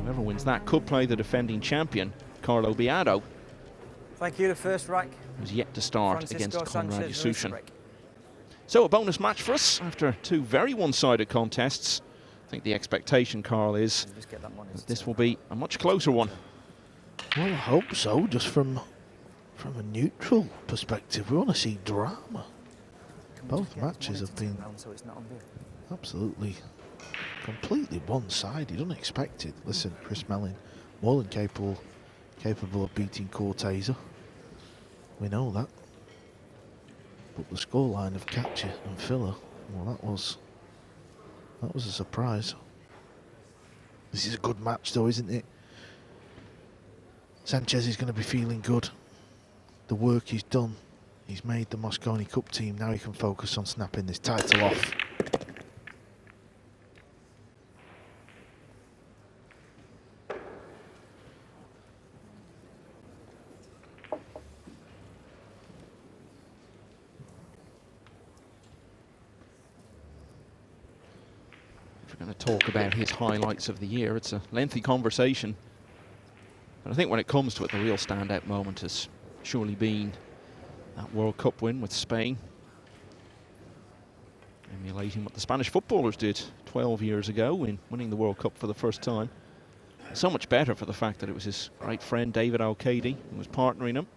Whoever wins that could play the defending champion, Carlo Biado. Thank you. The first rack. Who's yet to start Francisco against Conrad Sanchez Ruiz. Yusufyan. So a bonus match for us after two very one-sided contests. I think the expectation, Carl, is that this will be a much closer one. Well, I hope so, just from a neutral perspective. We want to see drama. Both matches have been absolutely, completely one-sided, unexpected. Listen, Chris Mellin, more than capable of beating Corteza. We know that. But the scoreline of Catcher and Filler, well, that was a surprise. This is a good match though, isn't it? Sanchez is going to be feeling good. The work he's done, he's made the Mosconi Cup team. Now he can focus on snapping this title off. Going to talk about his highlights of the year. It's a lengthy conversation, but I think when it comes to it, the real standout moment has surely been that World Cup win with Spain, emulating what the Spanish footballers did 12 years ago in winning the World Cup for the first time. So much better for the fact that it was his great friend David Al-Qaedi who was partnering him.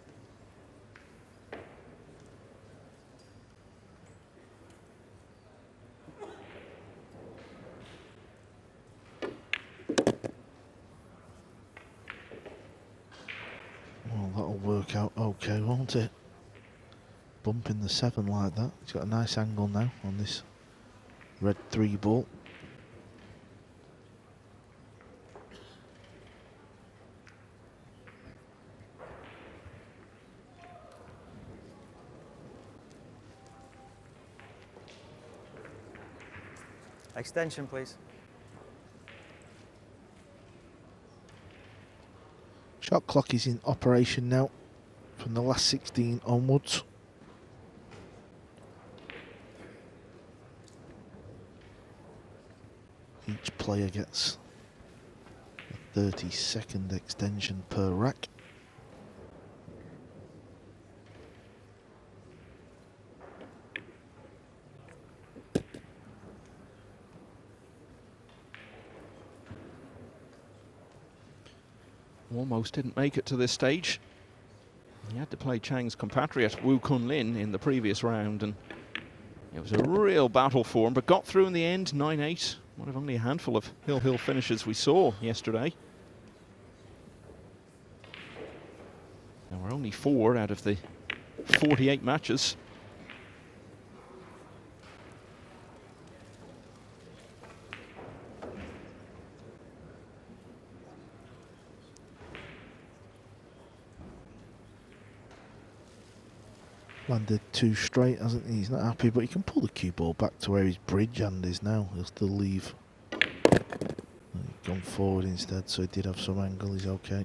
Work out okay, won't it? Bumping the 7 like that. He's got a nice angle now on this red 3 ball. Extension, please. Shot clock is in operation now from the last 16 onwards. Each player gets a 30-second extension per rack. Almost didn't make it to this stage. He had to play Chang's compatriot Wu Kun Lin in the previous round, and it was a real battle for him, but got through in the end, 9-8. One of only a handful of hill finishes we saw yesterday. There were only 4 out of the 48 matches. Landed 2 straight, hasn't he? He's not happy, but he can pull the cue ball back to where his bridge hand is now. He'll still leave. He's gone forward instead, so he did have some angle. He's okay.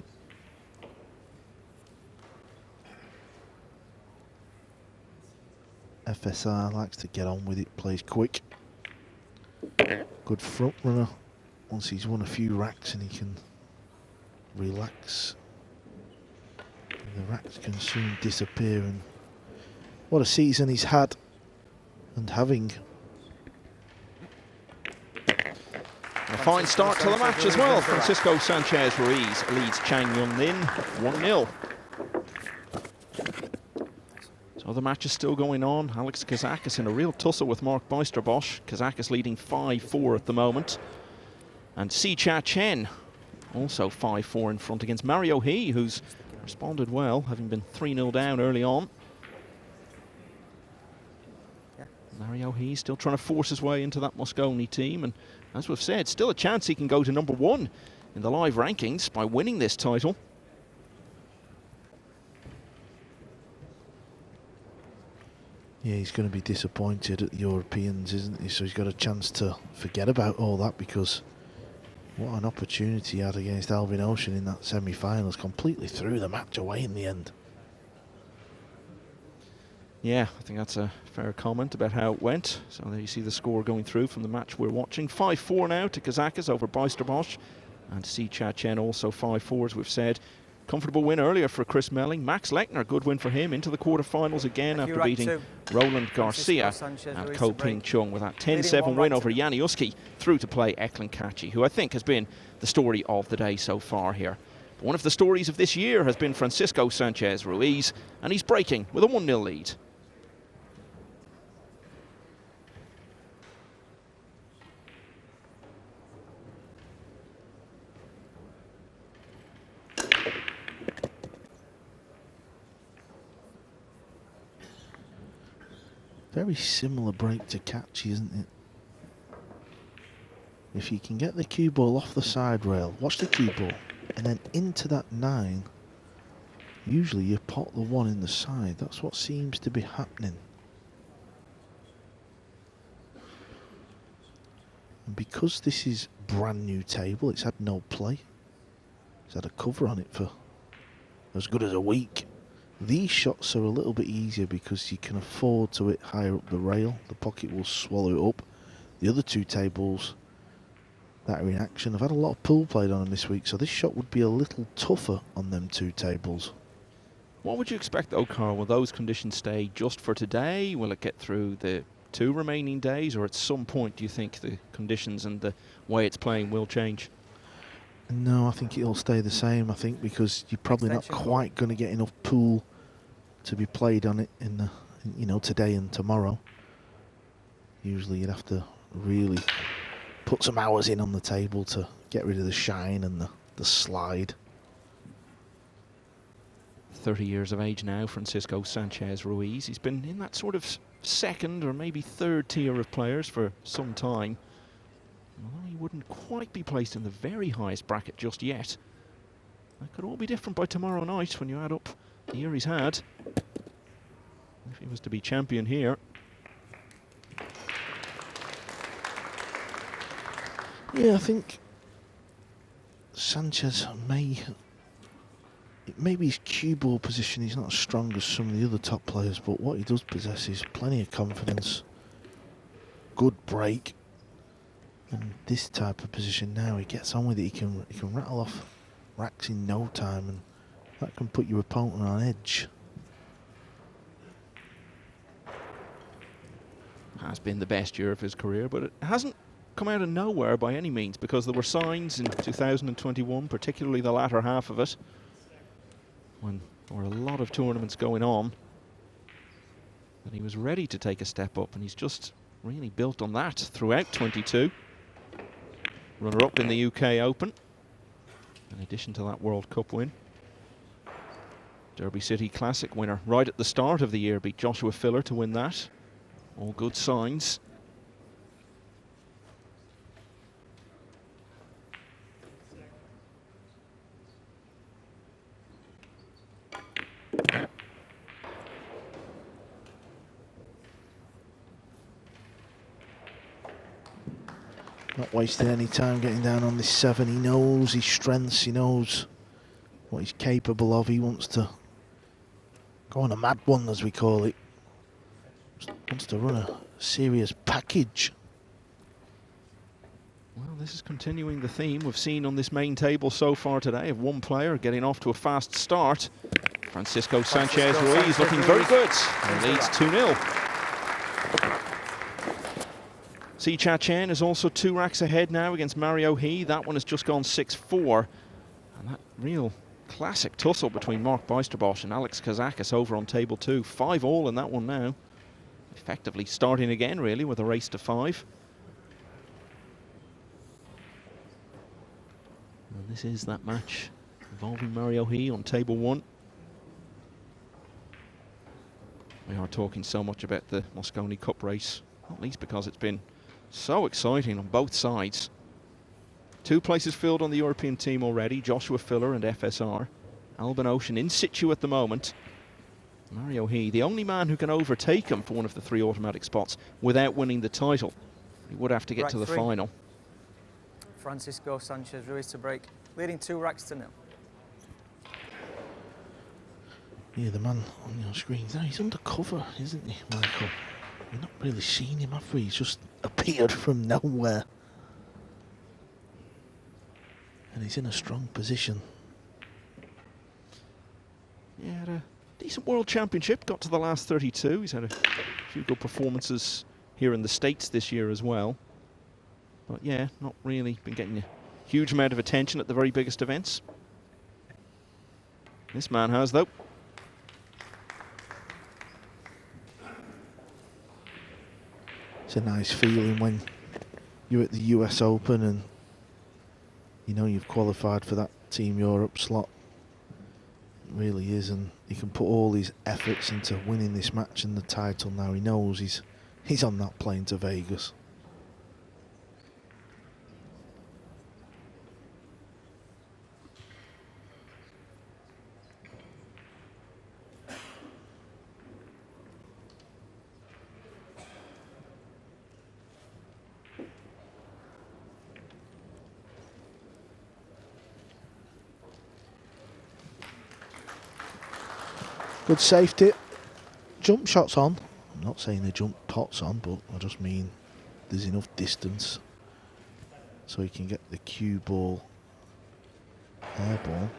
FSR likes to get on with it, plays quick. Good front runner. Once he's won a few racks and he can relax, the racks can soon disappear. And what a season he's had and having. A fine start to the match as well. Francisco Sanchez Ruiz leads Chang Jung Lin 1-0. So the match is still going on. Alex Kazakis in a real tussle with Mark Beisterbosch. Kazakis leading 5-4 at the moment. And Si Cha Chen also 5-4 in front against Mario He, who's responded well, having been 3-0 down early on. Mario He still trying to force his way into that Mosconi team, and as we've said, still a chance he can go to #1 in the live rankings by winning this title. Yeah, he's going to be disappointed at the Europeans, isn't he? So he's got a chance to forget about all that, because what an opportunity he had against Alvin Ocean in that semi-finals. Completely threw the match away in the end. Yeah, I think that's a fair comment about how it went. So there you see the score going through from the match we're watching. 5-4 now to Kazakis over Beisterbosch. And Si Cha Chen also 5-4, as we've said. Comfortable win earlier for Chris Melling. Max Lechner, good win for him, into the quarterfinals again after beating Roland Garcia and Ko Ping Chung with that 10-7 win over Janiuski through to play Eklund Kachi, who I think has been the story of the day so far here. But one of the stories of this year has been Francisco Sanchez Ruiz, and he's breaking with a 1-0 lead. Very similar break to Kachi, isn't it? If you can get the cue ball off the side rail, watch the cue ball, and then into that 9, usually you pot the 1 in the side. That's what seems to be happening. And because this is brand new table, it's had no play. It's had a cover on it for as good as a week. These shots are a little bit easier because you can afford to hit higher up the rail. The pocket will swallow it up. The other 2 tables that are in action, I've had a lot of pool played on them this week, so this shot would be a little tougher on them 2 tables. What would you expect though, Carl? Will those conditions stay just for today? Will it get through the 2 remaining days, or at some point do you think the conditions and the way it's playing will change? No, I think it'll stay the same, I think, because you're probably not quite going to get enough pool to be played on it in the, you know, today and tomorrow. Usually you'd have to really put some hours in on the table to get rid of the shine and the slide. 30 years of age now, Francisco Sanchez Ruiz. He's been in that sort of second or maybe third tier of players for some time. Although he wouldn't quite be placed in the very highest bracket just yet. That could all be different by tomorrow night when you add up the year he's had. If he was to be champion here. Yeah, I think Sanchez maybe his cue ball position, he's not as strong as some of the other top players, but what he does possess is plenty of confidence, good break. And this type of position now, he gets on with it, he can rattle off racks in no time, and that can put your opponent on edge. Has been the best year of his career, but it hasn't come out of nowhere by any means, because there were signs in 2021, particularly the latter half of it, when there were a lot of tournaments going on, that he was ready to take a step up, and he's just really built on that throughout 22. Runner-up in the UK Open, in addition to that World Cup win. Derby City Classic winner right at the start of the year, beat Joshua Filler to win that. All good signs. Not wasting any time getting down on this 7. He knows his strengths, he knows what he's capable of. He wants to go on a mad one, as we call it. Just wants to run a serious package. Well, this is continuing the theme we've seen on this main table so far today of one player getting off to a fast start. Francisco Sanchez Ruiz looking very good and leads 2-0. Si Cha Chen is also 2 racks ahead now against Mario He. That one has just gone 6-4. And that real classic tussle between Mark Bijsterbosch and Alex Kazakis over on table 2. 5-all in that one now. Effectively starting again, really, with a race to 5. And this is that match involving Mario He on table 1. We are talking so much about the Mosconi Cup race, not least because it's been so exciting on both sides. 2 places filled on the European team already, Joshua Filler and FSR. Alban Ocean in situ at the moment. Mario He, the only man who can overtake him for one of the 3 automatic spots without winning the title. He would have to get to the final. Francisco Sanchez Ruiz to break, leading 2 racks to 0. Yeah, the man on your screen there, he's undercover, isn't he, Michael? We've not really seen him, have we? He's just appeared from nowhere. And he's in a strong position. Yeah, had a decent World Championship, got to the last 32. He's had a few good performances here in the States this year as well. But yeah, not really been getting a huge amount of attention at the very biggest events. This man has, though. It's a nice feeling when you're at the US Open and you know you've qualified for that Team Europe slot. It really is, and he can put all his efforts into winning this match and the title now. He knows he's on that plane to Vegas. Good safety. Jump shots on. I'm not saying the jump pot's on, but I just mean there's enough distance so he can get the cue ball air ball.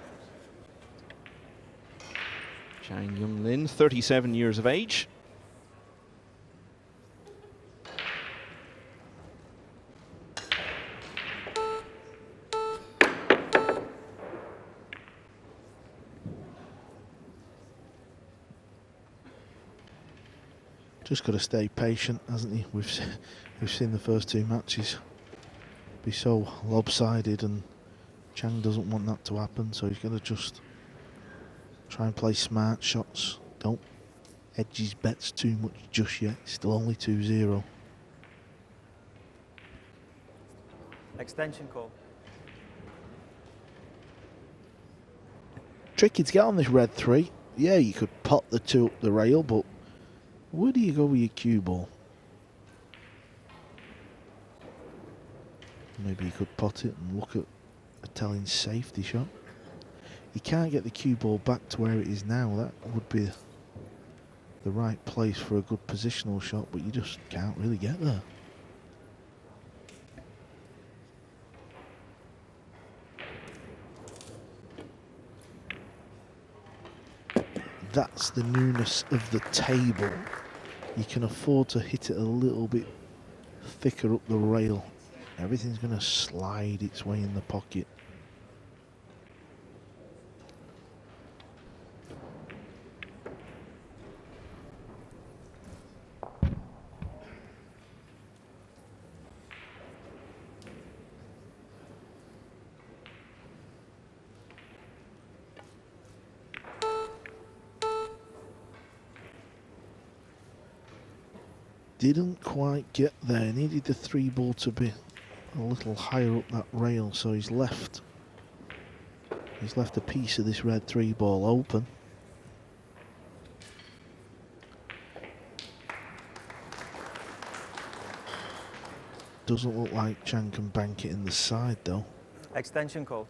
Chang Jung Lin, 37 years of age. Just got to stay patient, hasn't he? We've seen the first two matches be so lopsided, and Chang doesn't want that to happen, so he's got to just try and play smart shots. Don't hedge his bets too much just yet. It's still only 2-0. Extension call. Tricky to get on this red 3. Yeah, you could pot the 2 up the rail, but where do you go with your cue ball? Maybe you could pot it and look at a telling safety shot. You can't get the cue ball back to where it is now. That would be the right place for a good positional shot, but you just can't really get there. That's the newness of the table. You can afford to hit it a little bit thicker up the rail. Everything's going to slide its way in the pocket. Didn't quite get there. Needed the 3 ball to be a little higher up that rail, so he's left a piece of this red 3 ball open. Doesn't look like Chang can bank it in the side though. Extension call.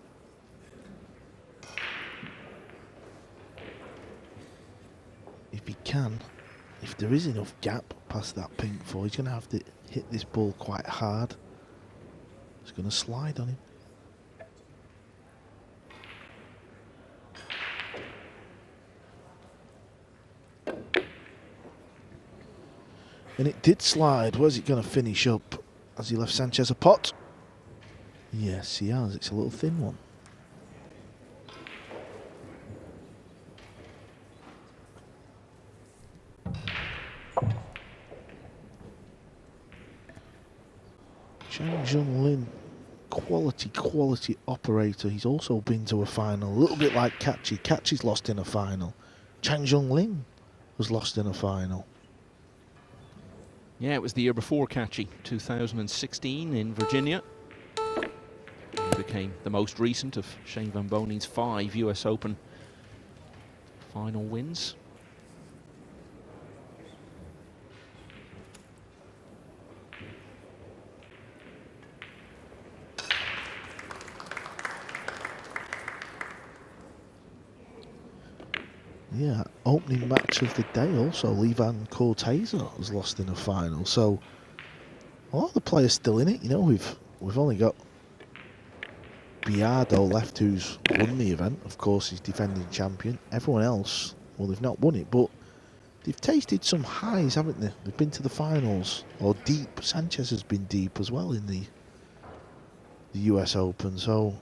If he can, if there is enough gap past that pink 4, he's going to have to hit this ball quite hard. It's going to slide on him. And it did slide. Where's it going to finish up? Has he left Sanchez a pot? Yes, he has. It's a little thin one. Chang Jung Lin, quality operator. He's also been to a final, a little bit like Catchy. Catchy's lost in a final. Chang Jung Lin was lost in a final. Yeah, it was the year before Catchy, 2016 in Virginia. He became the most recent of Shane Van Bonen's 5 US Open final wins. Yeah, opening match of the day also, Levan Corteza was lost in a final. So a lot of the players still in it. You know, we've only got Biardo left, who's won the event. Of course, he's defending champion. Everyone else, well, they've not won it, but they've tasted some highs, haven't they? They've been to the finals, or deep. Sanchez has been deep as well in the US Open, so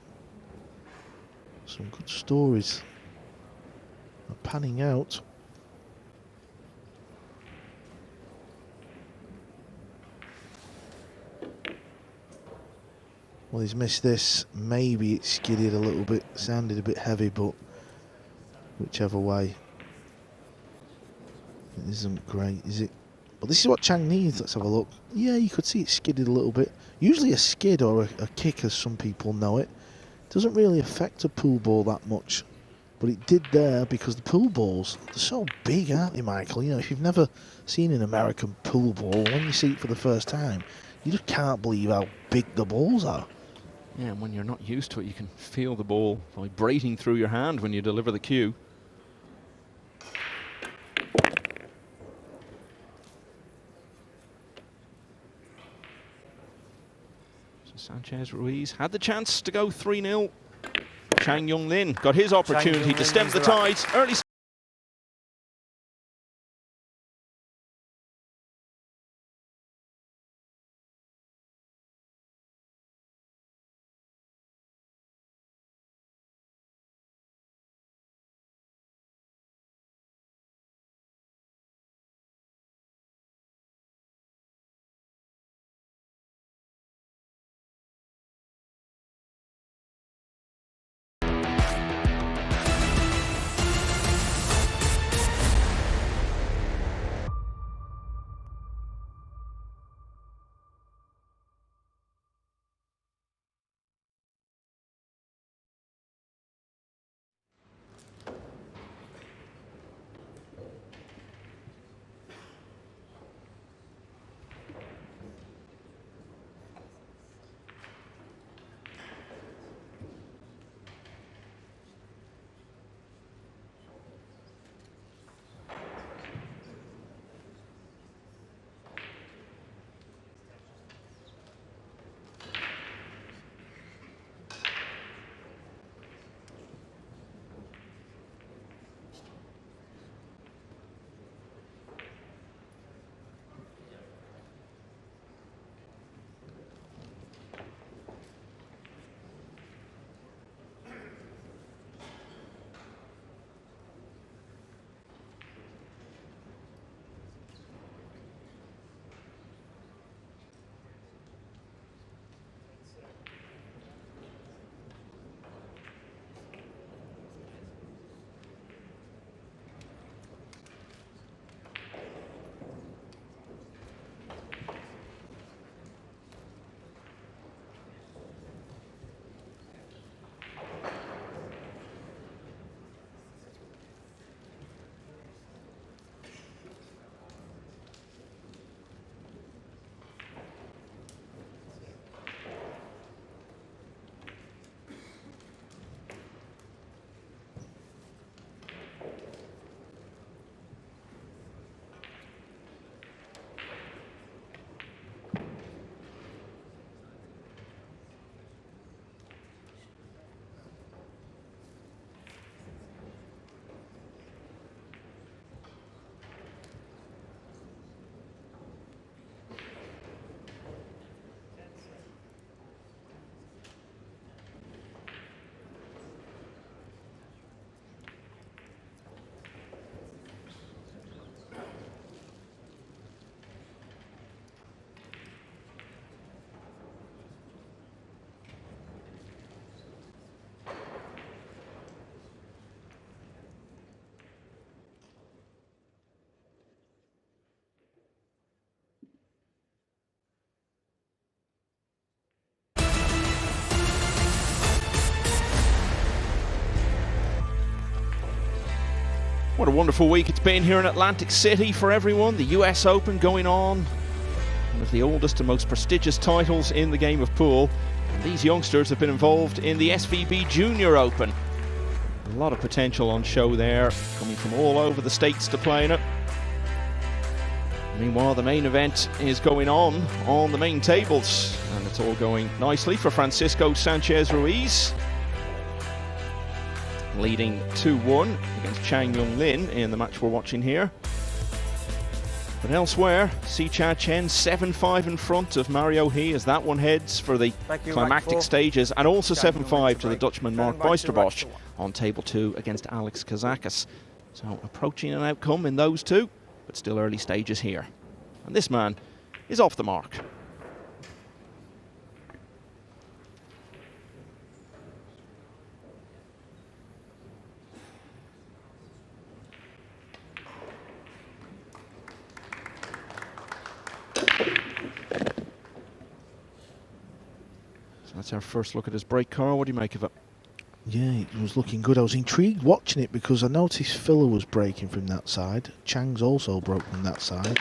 some good stories are panning out. Well, he's missed this. Maybe it skidded a little bit, sounded a bit heavy, but whichever way, it isn't great, is it? But this is what Chang needs. Let's have a look. Yeah, you could see it skidded a little bit. Usually a skid or a kick, as some people know it, doesn't really affect a pool ball that much. But it did there, because the pool balls, they're so big, aren't they, Michael? You know, if you've never seen an American pool ball, when you see it for the first time, you just can't believe how big the balls are. Yeah, and when you're not used to it, you can feel the ball vibrating through your hand when you deliver the cue. So Sanchez Ruiz had the chance to go 3-0. Chang Jung Lin got his opportunity to stem the tide. Early. What a wonderful week it's been here in Atlantic City for everyone. The US Open going on. One of the oldest and most prestigious titles in the game of pool. And these youngsters have been involved in the SVB Junior Open. A lot of potential on show there, coming from all over the states to play in it. Meanwhile, the main event is going on the main tables, and it's all going nicely for Francisco Sanchez Ruiz, leading 2-1 against Chang Jung Lin in the match we're watching here. But elsewhere, Si-Cha Chen 7-5 in front of Mario He as that one heads for the climactic stages, and also 7-5 to the Dutchman Mark Buisterbosch on table 2 against Alex Kazakis. So approaching an outcome in those two, but still early stages here. And this man is off the mark. So that's our first look at his break, Carl. What do you make of it? Yeah, it was looking good. I was intrigued watching it because I noticed Filler was breaking from that side. Chang's also broke from that side.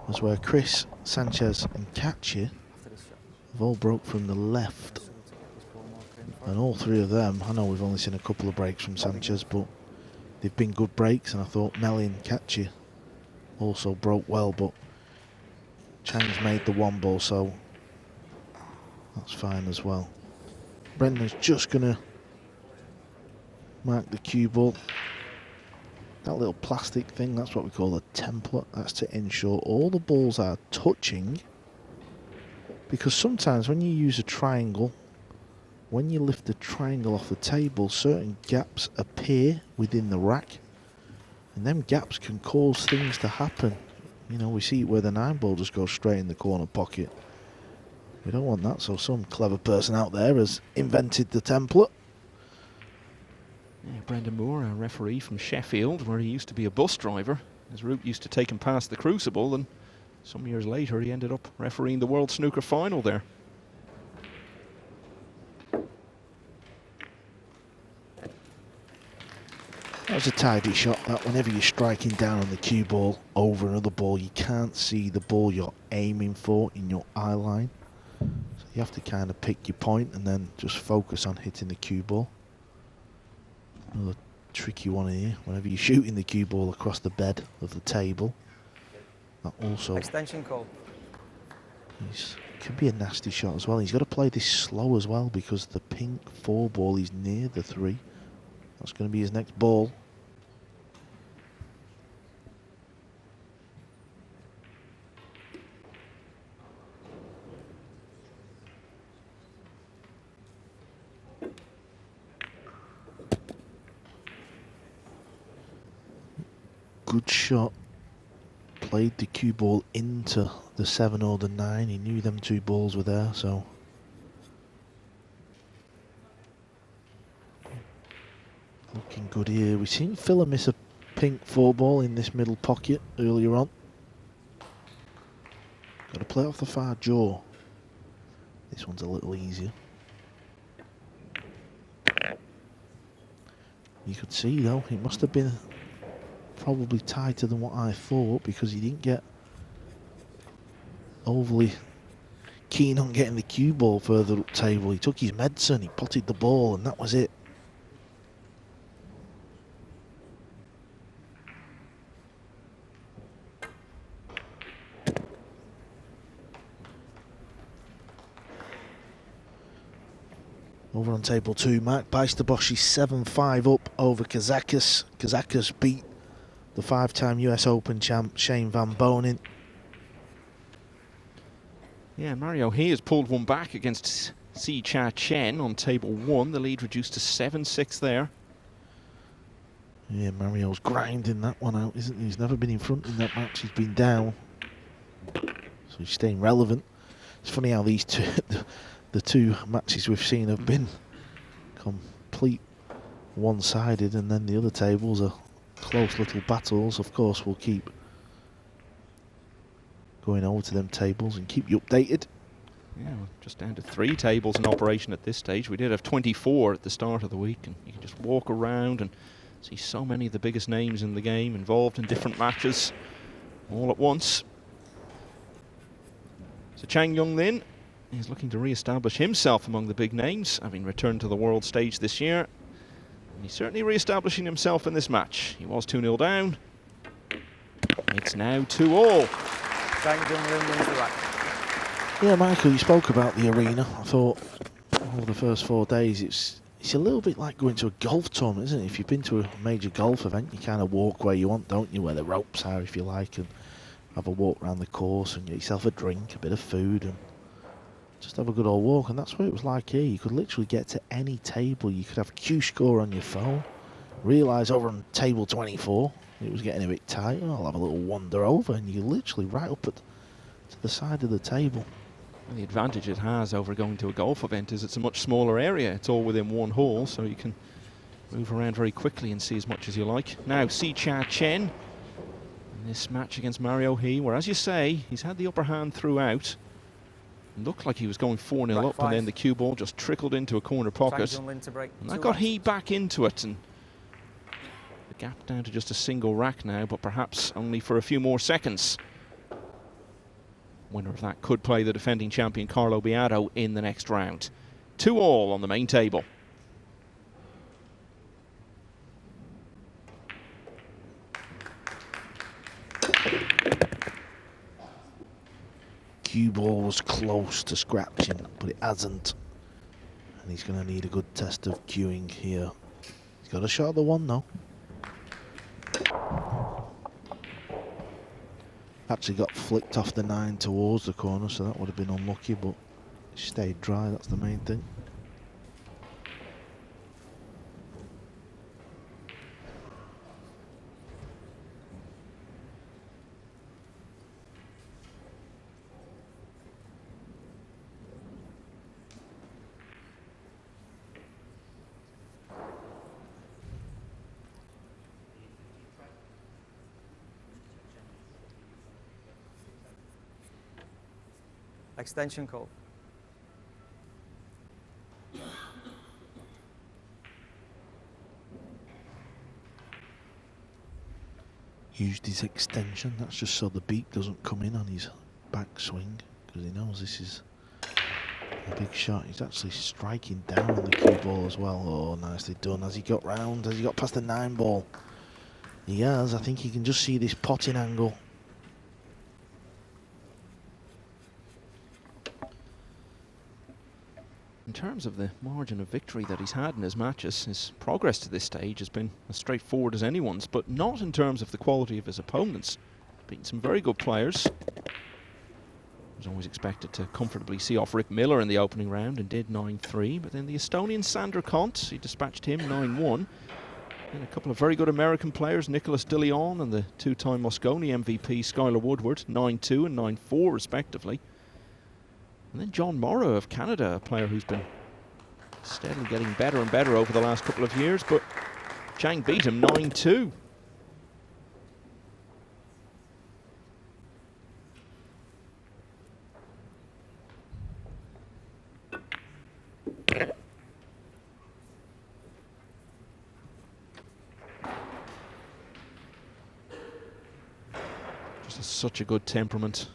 That's where Chris, Sanchez and Katya have all broke from the left. And all three of them, I know we've only seen a couple of breaks from Sanchez, but they've been good breaks, and I thought Melly and Katya also broke well, but Chang's made the one ball, so that's fine as well. Brendan's just going to mark the cue ball. That little plastic thing, that's what we call a template. That's to ensure all the balls are touching, because sometimes when you use a triangle, when you lift the triangle off the table, certain gaps appear within the rack, and them gaps can cause things to happen. You know, we see it where the 9 ball just goes straight in the corner pocket. We don't want that, so some clever person out there has invented the template. Yeah, Brendan Moore, a referee from Sheffield, where he used to be a bus driver. His route used to take him past the Crucible, and some years later he ended up refereeing the World Snooker Final there. That was a tidy shot, that. Whenever you're striking down on the cue ball over another ball, you can't see the ball you're aiming for in your eye line. So you have to kind of pick your point and then just focus on hitting the cue ball. Another tricky one here, whenever you're shooting the cue ball across the bed of the table. That also extension call. Can be a nasty shot as well. He's got to play this slow as well, because the pink 4 ball is near the 3. That's going to be his next ball. Good shot. Played the cue ball into the 7 or the 9. He knew them 2 balls were there, so looking good here. We've seen Filler miss a pink 4 ball in this middle pocket earlier on. Got to play off the far jaw. This one's a little easier. You could see though, it must have been probably tighter than what I thought, because he didn't get overly keen on getting the cue ball further up table. He took his medicine, he potted the ball, and that was it. Over on table 2, Mark Buisterbosch is 7-5 up over Kazakis. Kazakis beat the 5-time US Open champ Shane Van Bonen. Yeah, Mario He has pulled one back against Si-Cha Chen on table 1. The lead reduced to 7-6 there. Yeah, Mario's grinding that one out, isn't he? He's never been in front in that match. He's been down. So he's staying relevant. It's funny how these two, the 2 matches we've seen have been complete one-sided, and then the other tables are close little battles. Of course, we'll keep going over to them tables and keep you updated. Yeah, we're just down to 3 tables in operation at this stage. We did have 24 at the start of the week, and you can just walk around and see so many of the biggest names in the game involved in different matches all at once. So Chang Jung Lin is looking to re-establish himself among the big names, having returned to the world stage this year. And he's certainly re-establishing himself in this match. He was 2-0 down. It's now 2-all. Chang Jung Lin wins the rack. Yeah, Michael, you spoke about the arena. I thought over the first 4 days, it's a little bit like going to a golf tournament, isn't it? If you've been to a major golf event, you kind of walk where you want, don't you? Where the ropes are, if you like, and have a walk around the course and get yourself a drink, a bit of food, and just have a good old walk. And that's what it was like here. You could literally get to any table. You could have a Q score on your phone. Realise over on table 24 it was getting a bit tight. I'll have a little wander over, and you're literally right up to the side of the table. And the advantage it has over going to a golf event is it's a much smaller area. It's all within one hole, so you can move around very quickly and see as much as you like. Now, Si-Chia Chen in this match against Mario He, where, as you say, he's had the upper hand throughout. Looked like he was going 4-0 up, and then the cue ball just trickled into a corner pocket. And that got He back into it, and the gap down to just a single rack now, but perhaps only for a few more seconds. Winner of that could play the defending champion Carlo Beato in the next round. 2-all on the main table. Cue ball was close to scratching, but it hasn't. And he's going to need a good test of cueing here. He's got a shot at the one though. Actually got flicked off the 9 towards the corner, so that would have been unlucky, but it stayed dry, that's the main thing. Extension call. Used his extension, that's just so the beat doesn't come in on his backswing, because he knows this is a big shot. He's actually striking down on the cue ball as well. Oh, nicely done. Has he got round? Has he got past the 9 ball? He has. I think you can just see this potting angle. In terms of the margin of victory that he's had in his matches, his progress to this stage has been as straightforward as anyone's, but not in terms of the quality of his opponents. Beaten some very good players. Was always expected to comfortably see off Rick Miller in the opening round and did 9-3, but then the Estonian Sander Kont, he dispatched him 9-1. And a couple of very good American players, Nicolas de Leon and the two-time Mosconi MVP Skylar Woodward, 9-2 and 9-4 respectively. And then John Morrow of Canada, a player who's been steadily getting better and better over the last couple of years, but Chang beat him 9-2. Just such a good temperament.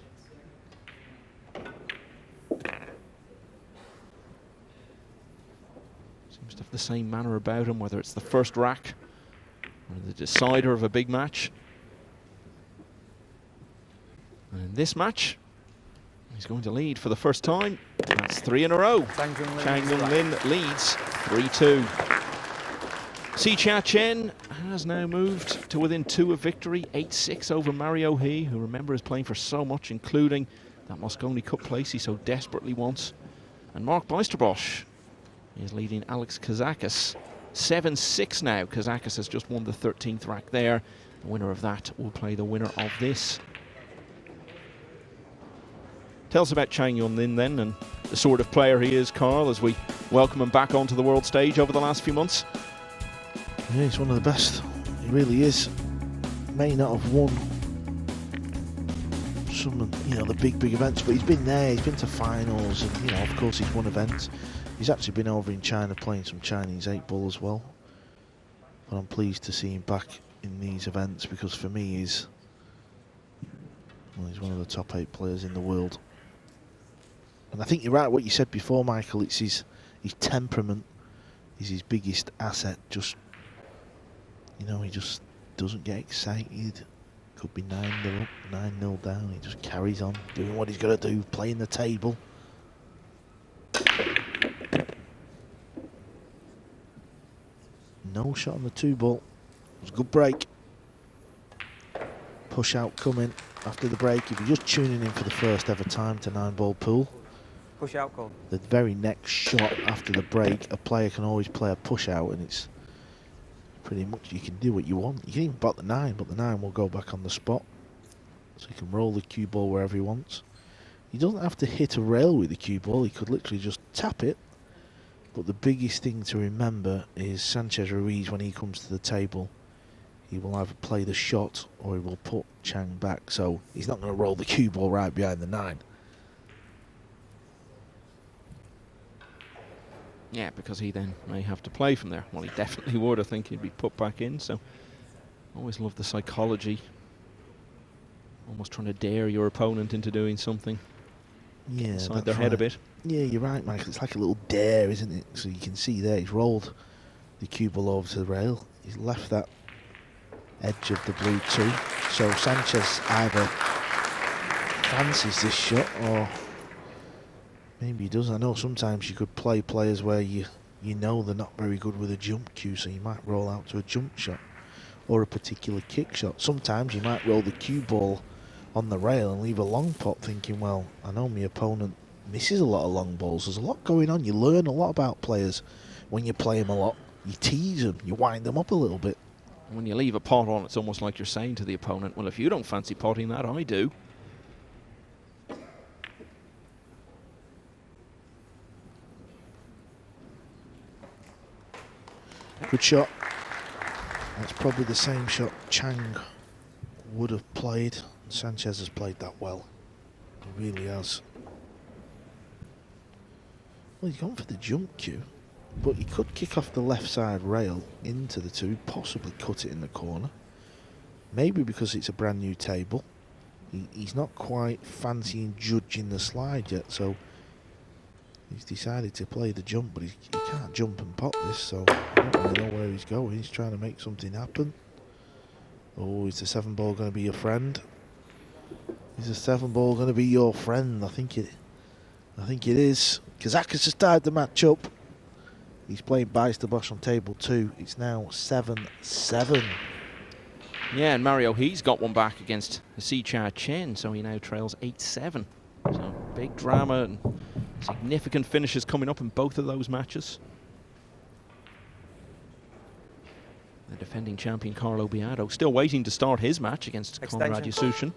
The same manner about him, whether it's the first rack or the decider of a big match. And in this match, he's going to lead for the first time. That's 3 in a row. Chang Jung Lin leads 3-2. Si-Chia Chen has now moved to within 2 of victory, 8-6 over Mario He, who, remember, is playing for so much, including that Mosconi Cup place he so desperately wants. And Mark Boisterbosch is leading Alex Kazakis 7-6 now. Kazakis has just won the 13th rack there. The winner of that will play the winner of this. Tell us about Chang Jung Lin then, and the sort of player he is, Carl, as we welcome him back onto the world stage over the last few months. Yeah, he's one of the best. He really is. May not have won some, the big events, but he's been there. He's been to finals, and of course he's won events. He's actually been over in China playing some Chinese 8-ball as well. But I'm pleased to see him back in these events, because for me he's one of the top 8 players in the world. And I think you're right what you said before, Michael. It's his temperament is his biggest asset. Just he just doesn't get excited Could be 9-0 up, 9-0 down. He just carries on, doing what he's got to do, playing the table. No shot on the 2-ball. It was a good break. Push out coming after the break. If you're just tuning in for the first ever time to 9-ball pool, Push out call. the very next shot after the break, a player can always play a push out, and it's pretty much, you can do what you want. You can even pot the 9, but the 9 will go back on the spot. So he can roll the cue ball wherever he wants. He doesn't have to hit a rail with the cue ball. He could literally just tap it. But the biggest thing to remember is Sanchez Ruiz, when he comes to the table, he will either play the shot or he will put Chang back. So he's not going to roll the cue ball right behind the 9. Yeah, because he then may have to play from there. Well, he definitely would. I think he'd be put back in. So always love the psychology. Almost trying to dare your opponent into doing something. Yeah, inside their head a bit. Yeah, you're right, Michael. It's like a little dare, isn't it? So you can see there, he's rolled the cue ball over to the rail. He's left that edge of the blue 2. So Sanchez either fancies this shot or maybe he does. I know sometimes you could play players where you know they're not very good with a jump cue, so you might roll out to a jump shot or a particular kick shot. Sometimes you might roll the cue ball on the rail and leave a long pot thinking, well, I know my opponent misses a lot of long balls. There's a lot going on. You learn a lot about players when you play them a lot. You tease them, you wind them up a little bit. When you leave a pot on, it's almost like you're saying to the opponent, well, if you don't fancy potting that, I do. Good shot. That's probably the same shot Chang would have played. Sanchez has played that well. He really has. Well, he's gone for the jump cue, but he could kick off the left side rail into the 2, possibly cut it in the corner. Maybe because it's a brand new table. He's not quite fancying judging the slide yet, so he's decided to play the jump, but he can't jump and pot this, so I don't really know where he's going. He's trying to make something happen. Oh, is the 7-ball going to be your friend? Is the 7-ball going to be your friend? I think it is. Kazakis has tied the match up. He's playing Beister Bosch on table 2. It's now 7-7. Yeah, and Mario, he's got one back against Sicha Chen, so he now trails 8-7. So big drama and significant finishes coming up in both of those matches. The defending champion Carlo Biado still waiting to start his match against Konrad Yasuchin.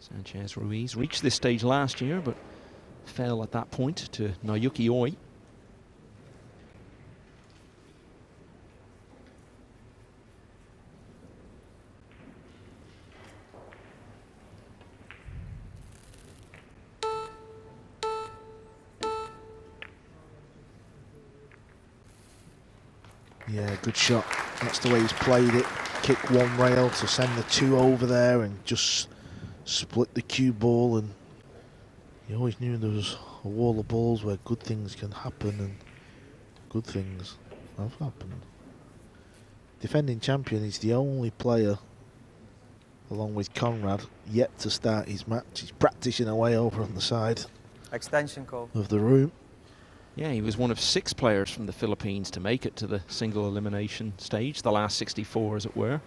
Sanchez Ruiz reached this stage last year, but fell at that point to Naoyuki Oi. Yeah, good shot. That's the way he's played it. Kick one rail to send the 2 over there and just split the cue ball, and he always knew there was a wall of balls where good things can happen, and good things have happened. Defending champion is the only player, along with Conrad, yet to start his match. He's practicing away over on the side Extension call of the room. Yeah, he was one of 6 players from the Philippines to make it to the single elimination stage, the last 64 as it were.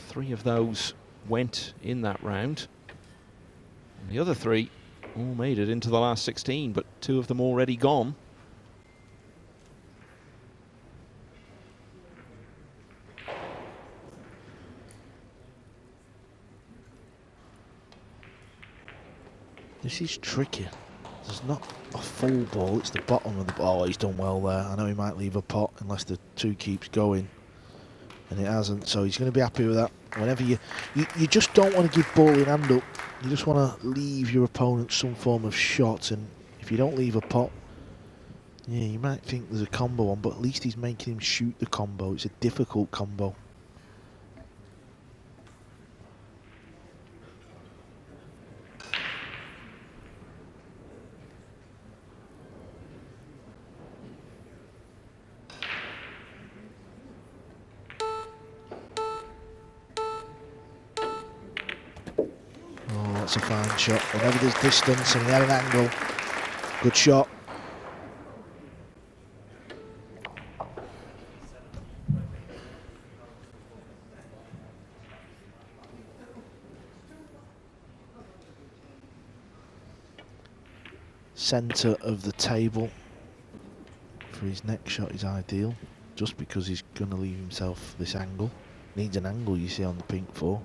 3 of those went in that round. And the other 3 all made it into the last 16, but 2 of them already gone. This is tricky. There's not a full ball, it's the bottom of the ball. Oh, he's done well there. I know he might leave a pot unless the 2 keeps going, and it hasn't, so he's going to be happy with that. Whenever you just don't want to give ball in hand up. You just want to leave your opponent some form of shot, and if you don't leave a pot, yeah, you might think there's a combo on, but at least he's making him shoot the combo. It's a difficult combo. That's a fine shot. Whenever there's distance and he had an angle, good shot. Centre of the table for his next shot is ideal, just because he's going to leave himself this angle. Needs an angle, you see, on the pink 4.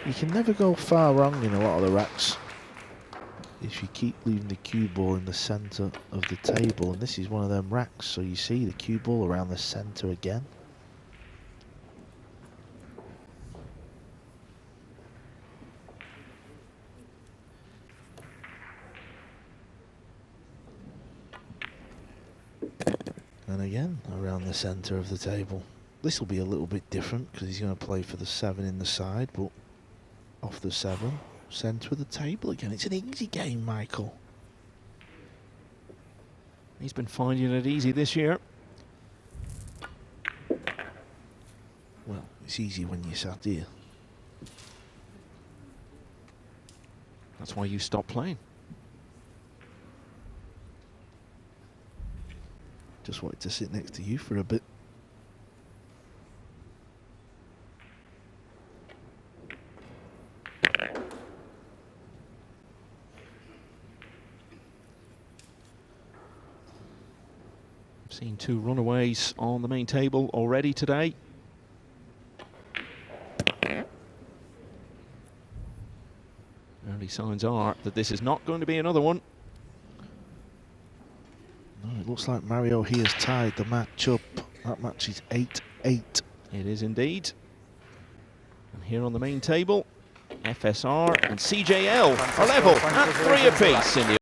You can never go far wrong in a lot of the racks if you keep leaving the cue ball in the centre of the table, and this is one of them racks, so you see the cue ball around the centre again. And again, around the centre of the table. This will be a little bit different because he's going to play for the 7 in the side, but off the 7, centre of the table again. It's an easy game, Michael. He's been finding it easy this year. Well, it's easy when you're sat here. That's why you stopped playing. Just wanted to sit next to you for a bit. I've seen 2 runaways on the main table already today. Early signs are that this is not going to be another one. No, it looks like Mario he has tied the match up. That match is 8-8. It is indeed. And here on the main table, FSR and CJL are level at 3 apiece in the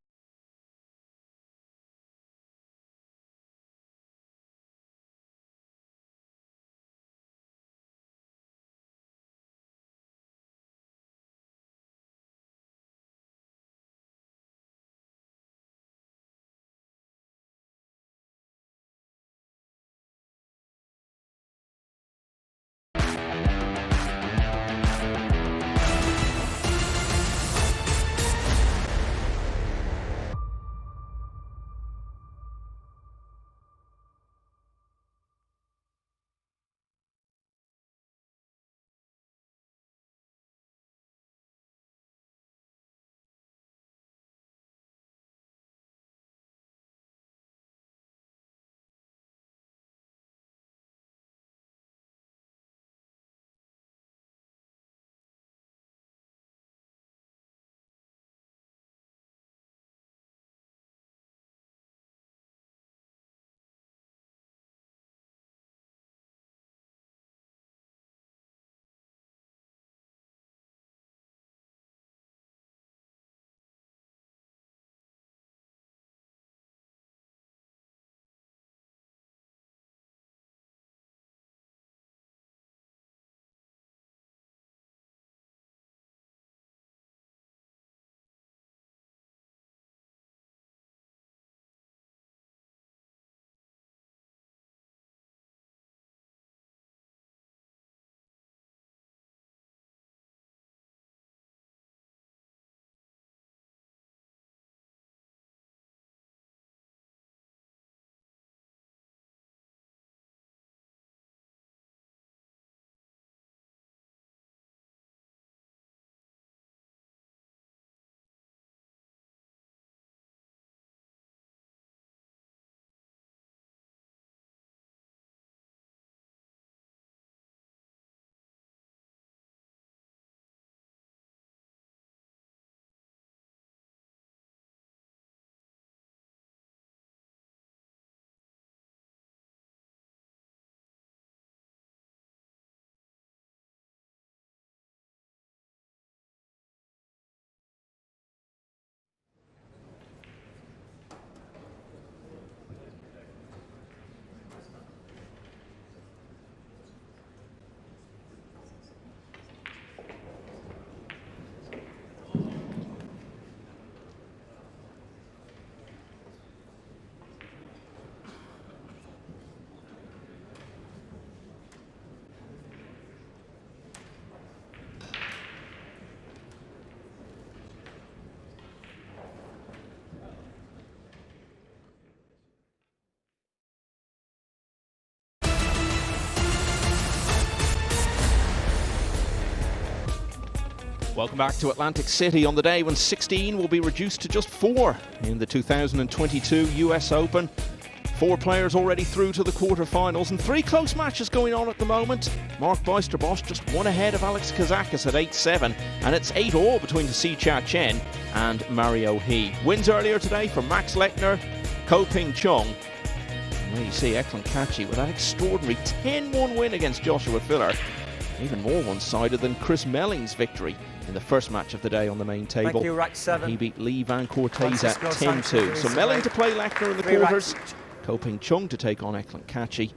Welcome back to Atlantic City on the day when 16 will be reduced to just 4 in the 2022 US Open. 4 players already through to the quarterfinals and 3 close matches going on at the moment. Mark Boister-Bosch just 1 ahead of Alex Kazakis at 8-7, and it's 8-all between Si-Chia Chen and Mario He. Wins earlier today for Max Lechner, Ko Ping Chung. And there you see Eklund Kachi with that extraordinary 10-1 win against Joshua Filler. Even more one-sided than Chris Melling's victory in the first match of the day on the main table. Thank you, rack 7. He beat Lee Van Corteza 10-2. So Melling to play Lechner in the quarters. Ko Ping Chung to take on Eklund Kachi.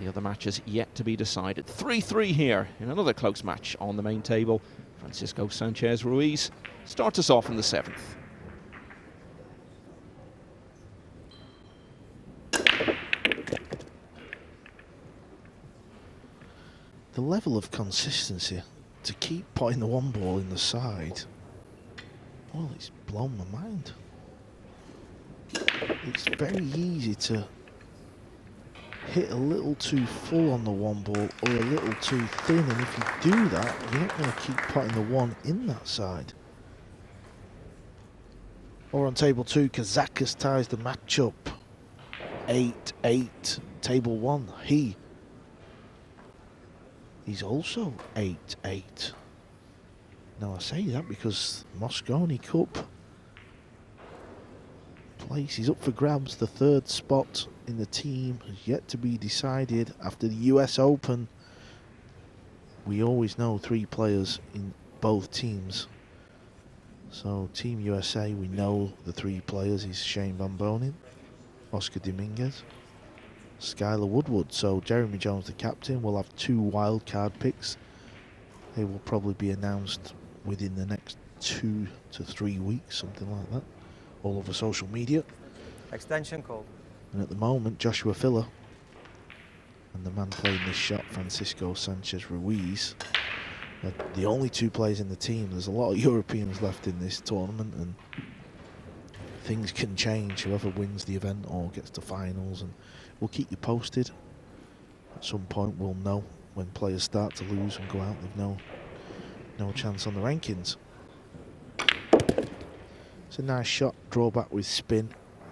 The other matches yet to be decided. 3-3 here in another close match on the main table. Francisco Sanchez Ruiz starts us off in the 7th. The level of consistency to keep putting the one ball in the side, well, it's blown my mind. It's very easy to hit a little too full on the one ball or a little too thin, and if you do that, you're not going to keep putting the one in that side. Or on table 2, Kazakis ties the matchup. 8-8, table 1. He's also 8-8. Now I say that because Mosconi Cup place is up for grabs. The 3rd spot in the team has yet to be decided. After the US Open, we always know 3 players in both teams. So Team USA, we know the 3 players is Shane Van Bonen, Oscar Dominguez, Skylar Woodward. So Jeremy Jones, the captain, will have 2 wild card picks. They will probably be announced within the next 2 to 3 weeks, something like that, all over social media. Extension called. And at the moment, Joshua Filler and the man playing this shot, Francisco Sanchez Ruiz, are the only 2 players in the team. There's a lot of Europeans left in this tournament, and things can change. Whoever wins the event or gets to finals, and we'll keep you posted. At some point, we'll know when players start to lose and go out. They've no chance on the rankings. It's a nice shot, drawback with spin.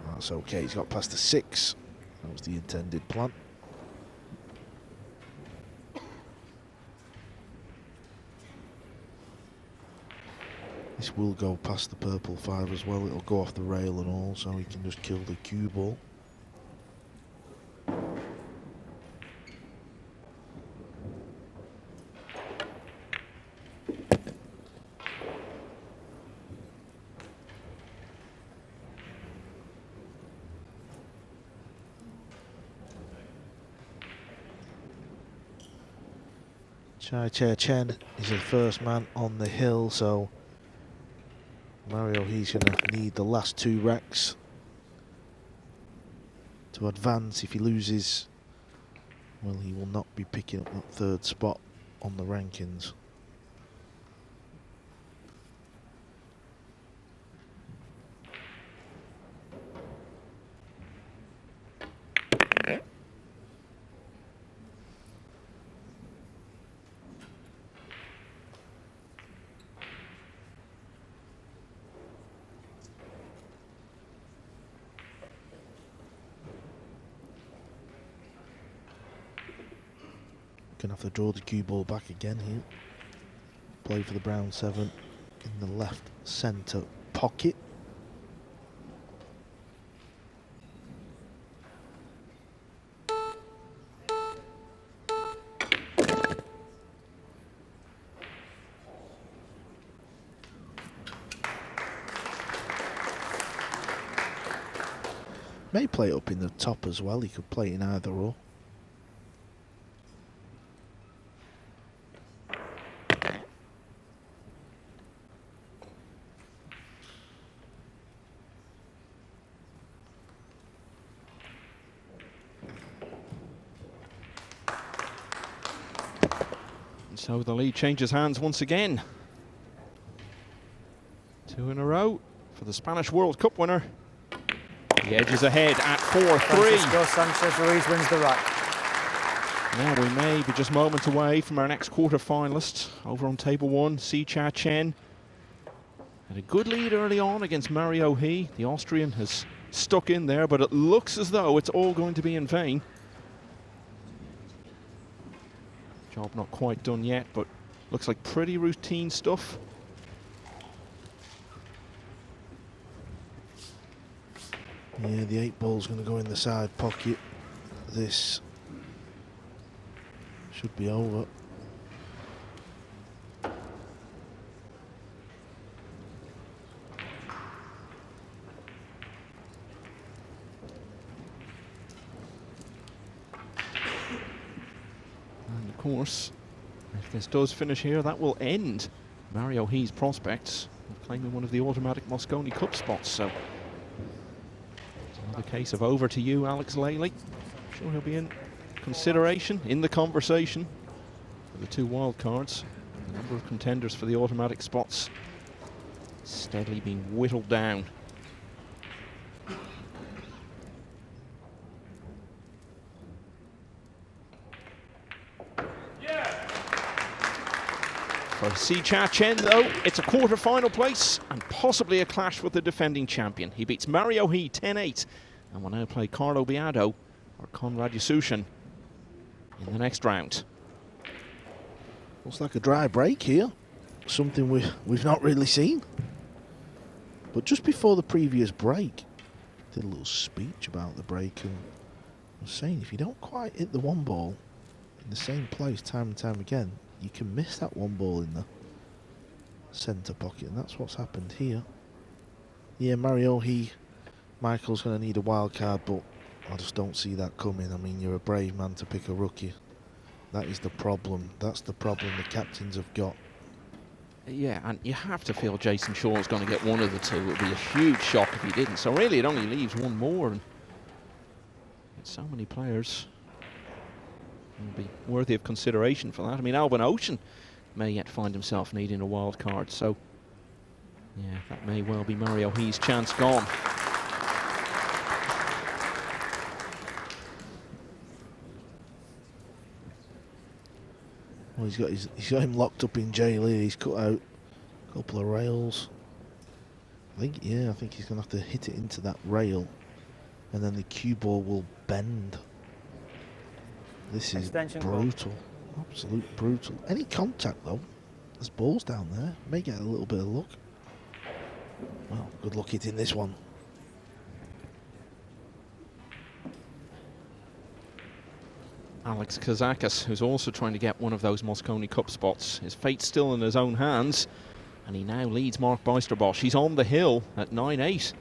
That's okay, he's got past the 6. That was the intended plan. This will go past the purple 5 as well. It'll go off the rail and all, so he can just kill the cue ball. Si-Chia Chen is the first man on the hill, so Mario, he's going to need the last 2 racks to advance. If he loses, well, he will not be picking up that 3rd spot on the rankings. Gonna have to draw the cue ball back again here. Play for the brown 7 in the left centre pocket. May play it up in the top as well. He could play in either or. So the lead changes hands once again. 2 in a row for the Spanish World Cup winner. The edge is ahead at 4-3. Francisco Sanchez Ruiz wins the rack. Now we may be just moments away from our next quarter-finalist. Over on table 1, Si-Cha Chen had a good lead early on against Mario He. The Austrian has stuck in there, but it looks as though it's all going to be in vain. Job not quite done yet, but looks like pretty routine stuff. Yeah, the 8 ball's going to go in the side pocket. This should be over. And of course, if this does finish here, that will end Mario He's prospects of claiming one of the automatic Mosconi Cup spots. So it's another case of over to you, Alex Lely. I'm sure he'll be in consideration, in the conversation for the 2 wild cards. The number of contenders for the automatic spots steadily being whittled down. For Si-Cha Chen, though, it's a quarter-final place and possibly a clash with the defending champion. He beats Mario He 10-8 and will now play Carlo Biado or Konrad Yasushин in the next round. Looks like a dry break here. Something we've not really seen. But just before the previous break, did a little speech about the break and was saying if you don't quite hit the 1 ball in the same place time and time again, you can miss that 1 ball in the centre pocket, and that's what's happened here. Yeah, Mario Michael's going to need a wild card, but I just don't see that coming. I mean, you're a brave man to pick a rookie. That is the problem. That's the problem the captains have got. Yeah, and you have to feel Jason Shaw's going to get one of the 2. It would be a huge shock if he didn't. So really, it only leaves 1 more. And it's so many players will be worthy of consideration for that. I mean, Alban Ocean may yet find himself needing a wild card. So, yeah, that may well be Mario He's chance gone. Well, he's got him locked up in jail here. He's cut out a couple of rails. I think he's going to have to hit it into that rail, and then the cue ball will bend. This is brutal, absolute brutal. Any contact though, there's balls down there. May get a little bit of luck. Well, good luck hitting this one. Alex Kazakis, who's also trying to get one of those Mosconi Cup spots. His fate's still in his own hands, and he now leads Mark Beisterbosch. He's on the hill at 9-8.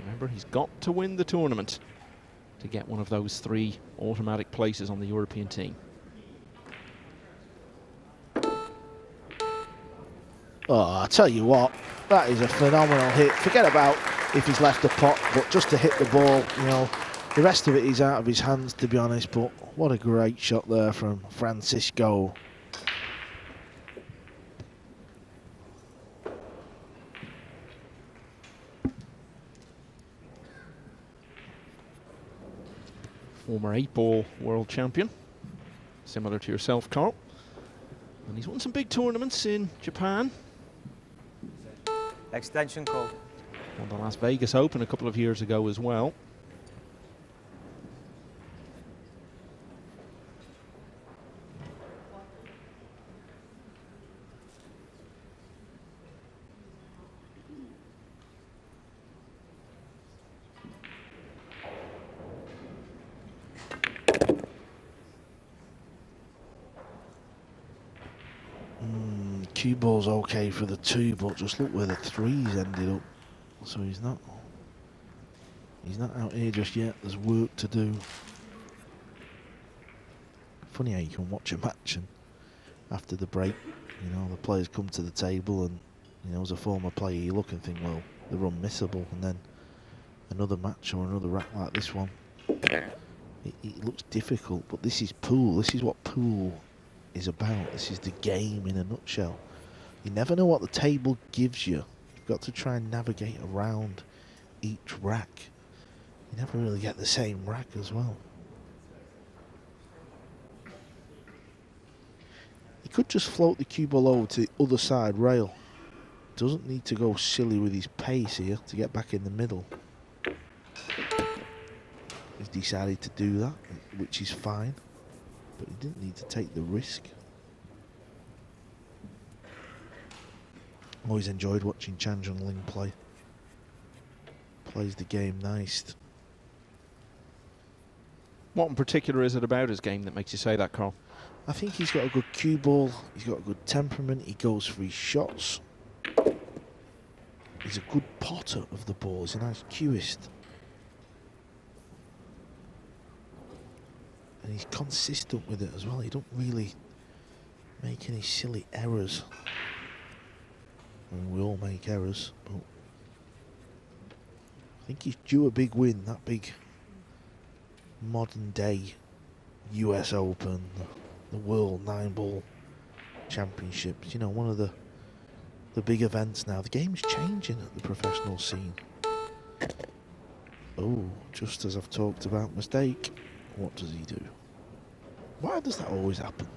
Remember, he's got to win the tournament to get one of those 3 automatic places on the European team. Oh, I tell you what, that is a phenomenal hit. Forget about if he's left the pot, but just to hit the ball, you know, the rest of it is out of his hands, to be honest. But what a great shot there from Francisco. Former 8-ball world champion, similar to yourself, Carl. And he's won some big tournaments in Japan. Extension call. Won the Las Vegas Open a couple of years ago as well. Cue ball's okay for the 2, but just look where the 3's ended up. So he's not out here just yet. There's work to do. Funny how you can watch a match and after the break, you know, the players come to the table and, you know, as a former player you look and think, well, they're unmissable, and then another match or another rack like this one, it looks difficult, but this is pool. This is what pool is about. This is the game in a nutshell. You never know what the table gives you. You've got to try and navigate around each rack. You never really get the same rack as well. He could just float the cue ball over to the other side rail. Doesn't need to go silly with his pace here to get back in the middle. He's decided to do that, which is fine, but he didn't need to take the risk. Always enjoyed watching Chang Jung Lin play. Plays the game nice. What in particular is it about his game that makes you say that, Carl? I think he's got a good cue ball, he's got a good temperament, he goes for his shots. He's a good potter of the ball, he's a nice cueist. And he's consistent with it as well, he don't really make any silly errors. I mean, we all make errors, but I think he's due a big win, that big modern day US Open, the World 9-Ball Championships, you know, one of the big events now. The game's changing at the professional scene. Oh, just as I've talked about mistake, what does he do? Why does that always happen?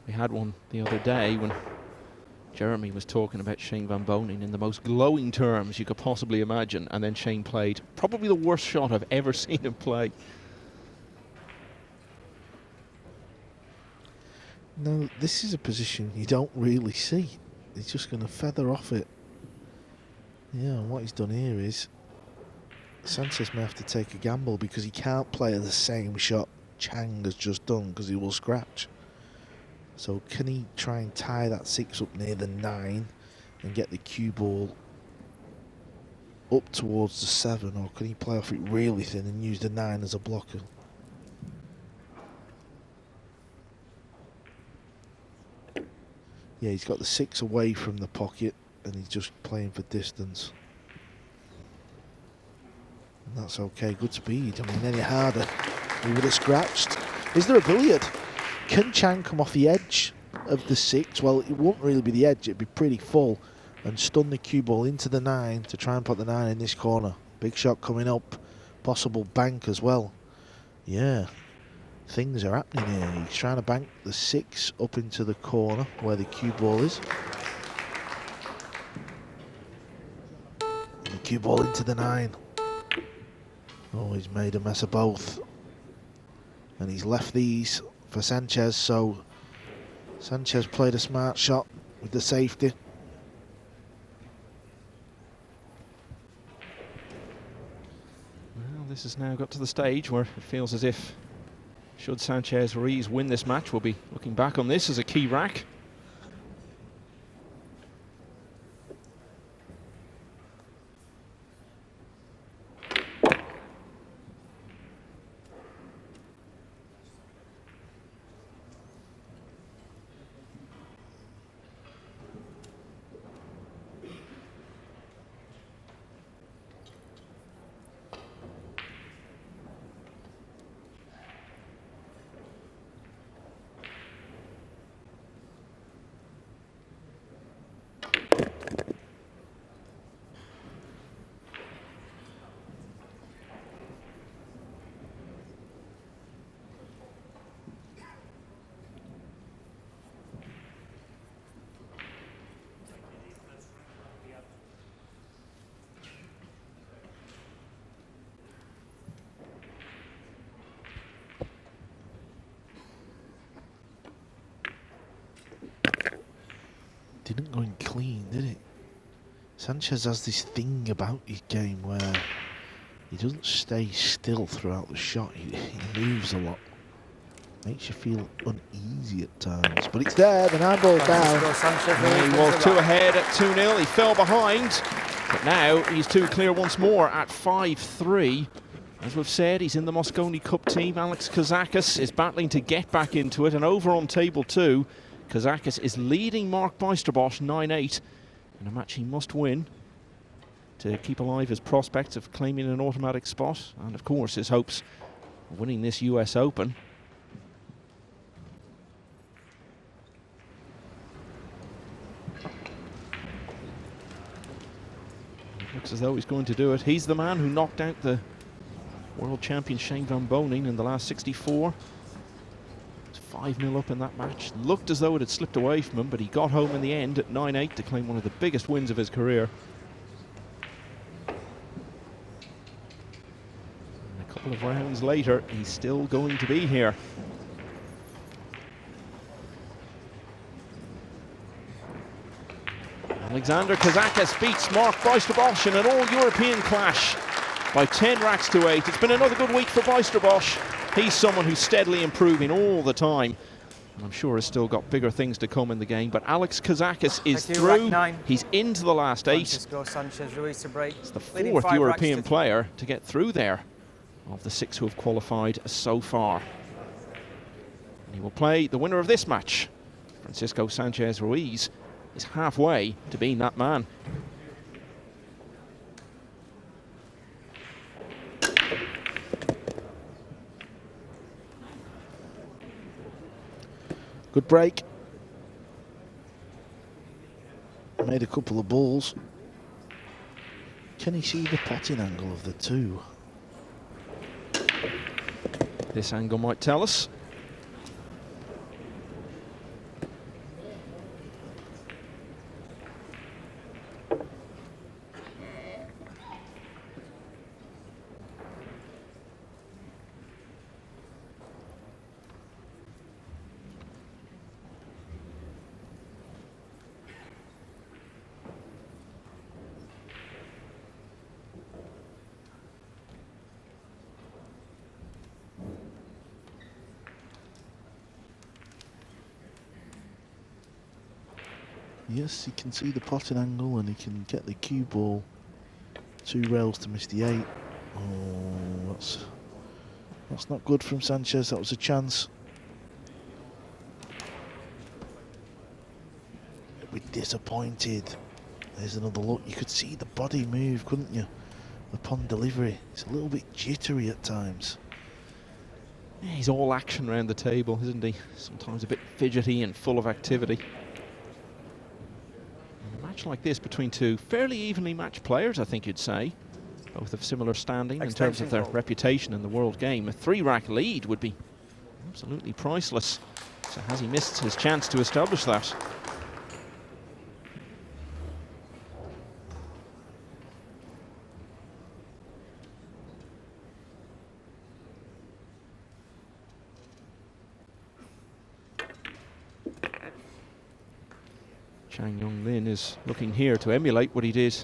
We had one the other day when Jeremy was talking about Shane Van Bonen in the most glowing terms you could possibly imagine, and then Shane played probably the worst shot I've ever seen him play. No, this is a position you don't really see. He's just going to feather off it. Yeah, and what he's done here is Sanchez may have to take a gamble because he can't play the same shot Chang has just done because he will scratch. So can he try and tie that 6 up near the 9 and get the cue ball up towards the 7, or can he play off it really thin and use the 9 as a blocker? Yeah, he's got the 6 away from the pocket and he's just playing for distance. And that's okay, good speed. I mean, any harder, he would have scratched. Is there a billiard? Can Chang come off the edge of the 6? Well, it won't really be the edge, it'd be pretty full, and stun the cue ball into the 9 to try and put the 9 in this corner. Big shot coming up, possible bank as well. Yeah, things are happening here. He's trying to bank the 6 up into the corner where the cue ball is. And the cue ball into the 9. Oh, he's made a mess of both. And he's left these for Sanchez, so Sanchez played a smart shot with the safety. Well, this has now got to the stage where it feels as if, should Sanchez Ruiz win this match, we'll be looking back on this as a key rack. Didn't go in clean, did it? Sanchez has this thing about his game where he doesn't stay still throughout the shot. He moves a lot. Makes you feel uneasy at times. But it's there, the 9-ball's down. He was 2 ahead at 2-0. He fell behind. But now he's 2 clear once more at 5-3. As we've said, he's in the Mosconi Cup team. Alex Kazakis is battling to get back into it. And over on table 2, Kazakis is leading Mark Bijsterbosch 9-8 in a match he must win to keep alive his prospects of claiming an automatic spot, and of course his hopes of winning this US Open. It looks Looks as though he's going to do it. He's the man who knocked out the world champion Shane Van Boening in the last 64. It's 5-0 up in that match. Looked as though it had slipped away from him, but he got home in the end at 9-8 to claim one of the biggest wins of his career. And a couple of rounds later, he's still going to be here. Alexander Kazakis beats Mark Bijsterbosch in an all-European clash by 10 racks to 8. It's been another good week for Bijsterbosch. He's someone who's steadily improving all the time, and I'm sure has still got bigger things to come in the game. But Alex Kazakis is through. He's into the last 8. Sanchez Ruiz to break. It's the 4th European player to get through there of the 6 who have qualified so far. And he will play the winner of this match. Francisco Sanchez Ruiz is halfway to being that man. Good break. Made a couple of balls. Can he see the potting angle of the 2? This angle might tell us. Yes, he can see the potting angle and he can get the cue ball 2 rails to miss the 8. Oh, that's not good from Sanchez. That was a chance. We're disappointed. There's another look. You could see the body move, couldn't you? Upon delivery. It's a little bit jittery at times. Yeah, he's all action around the table, isn't he? Sometimes a bit fidgety and full of activity. A match like this between 2 fairly evenly matched players, I think you'd say. Both of similar standing in terms of their reputation in the world game. A 3-rack lead would be absolutely priceless. So has he missed his chance to establish that? Chang Jung Lin is looking here to emulate what he did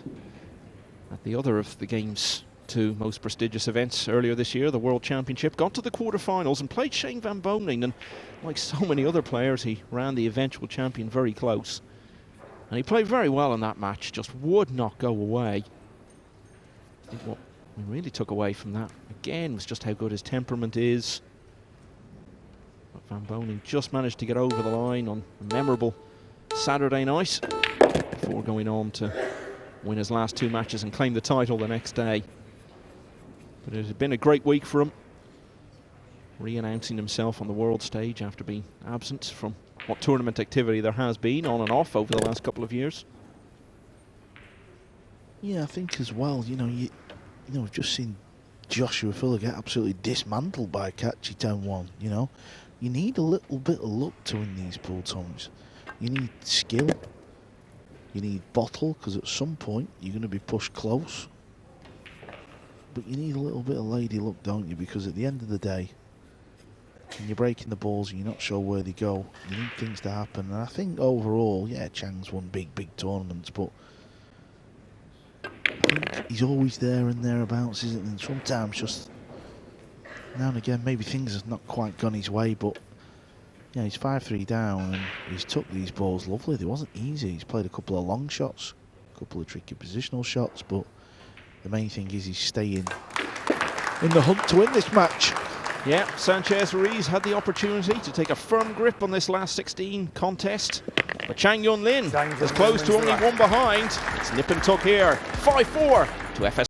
at the other of the game's 2 most prestigious events earlier this year, the World Championship. Got to the quarterfinals and played Shane Van Boening, and like so many other players, he ran the eventual champion very close. And he played very well in that match, just would not go away. I think what we really took away from that, again, was just how good his temperament is. But Van Boening just managed to get over the line on a memorable Saturday night before going on to win his last 2 matches and claim the title the next day. But it had been a great week for him, re-announcing himself on the world stage after being absent from what tournament activity there has been on and off over the last couple of years. Yeah, I think as well, you know, we've just seen Joshua Fuller get absolutely dismantled by Catchy 10-1, you know. You need a little bit of luck to win these pool tournaments. You need skill. You need bottle, because at some point you're going to be pushed close. But you need a little bit of lady luck, don't you? Because at the end of the day, when you're breaking the balls and you're not sure where they go, you need things to happen. And I think overall, yeah, Chang's won big tournaments, but I think he's always there and thereabouts, isn't he? And sometimes just now and again, maybe things have not quite gone his way, but yeah, he's 5-3 down and he's took these balls lovely. They wasn't easy. He's played a couple of long shots, a couple of tricky positional shots, but the main thing is he's staying in the hunt to win this match. Yeah, Sanchez Ruiz had the opportunity to take a firm grip on this last 16 contest, but Chang Jung Lin is close to only 1 behind. It's nip and tuck here, 5-4 to FS.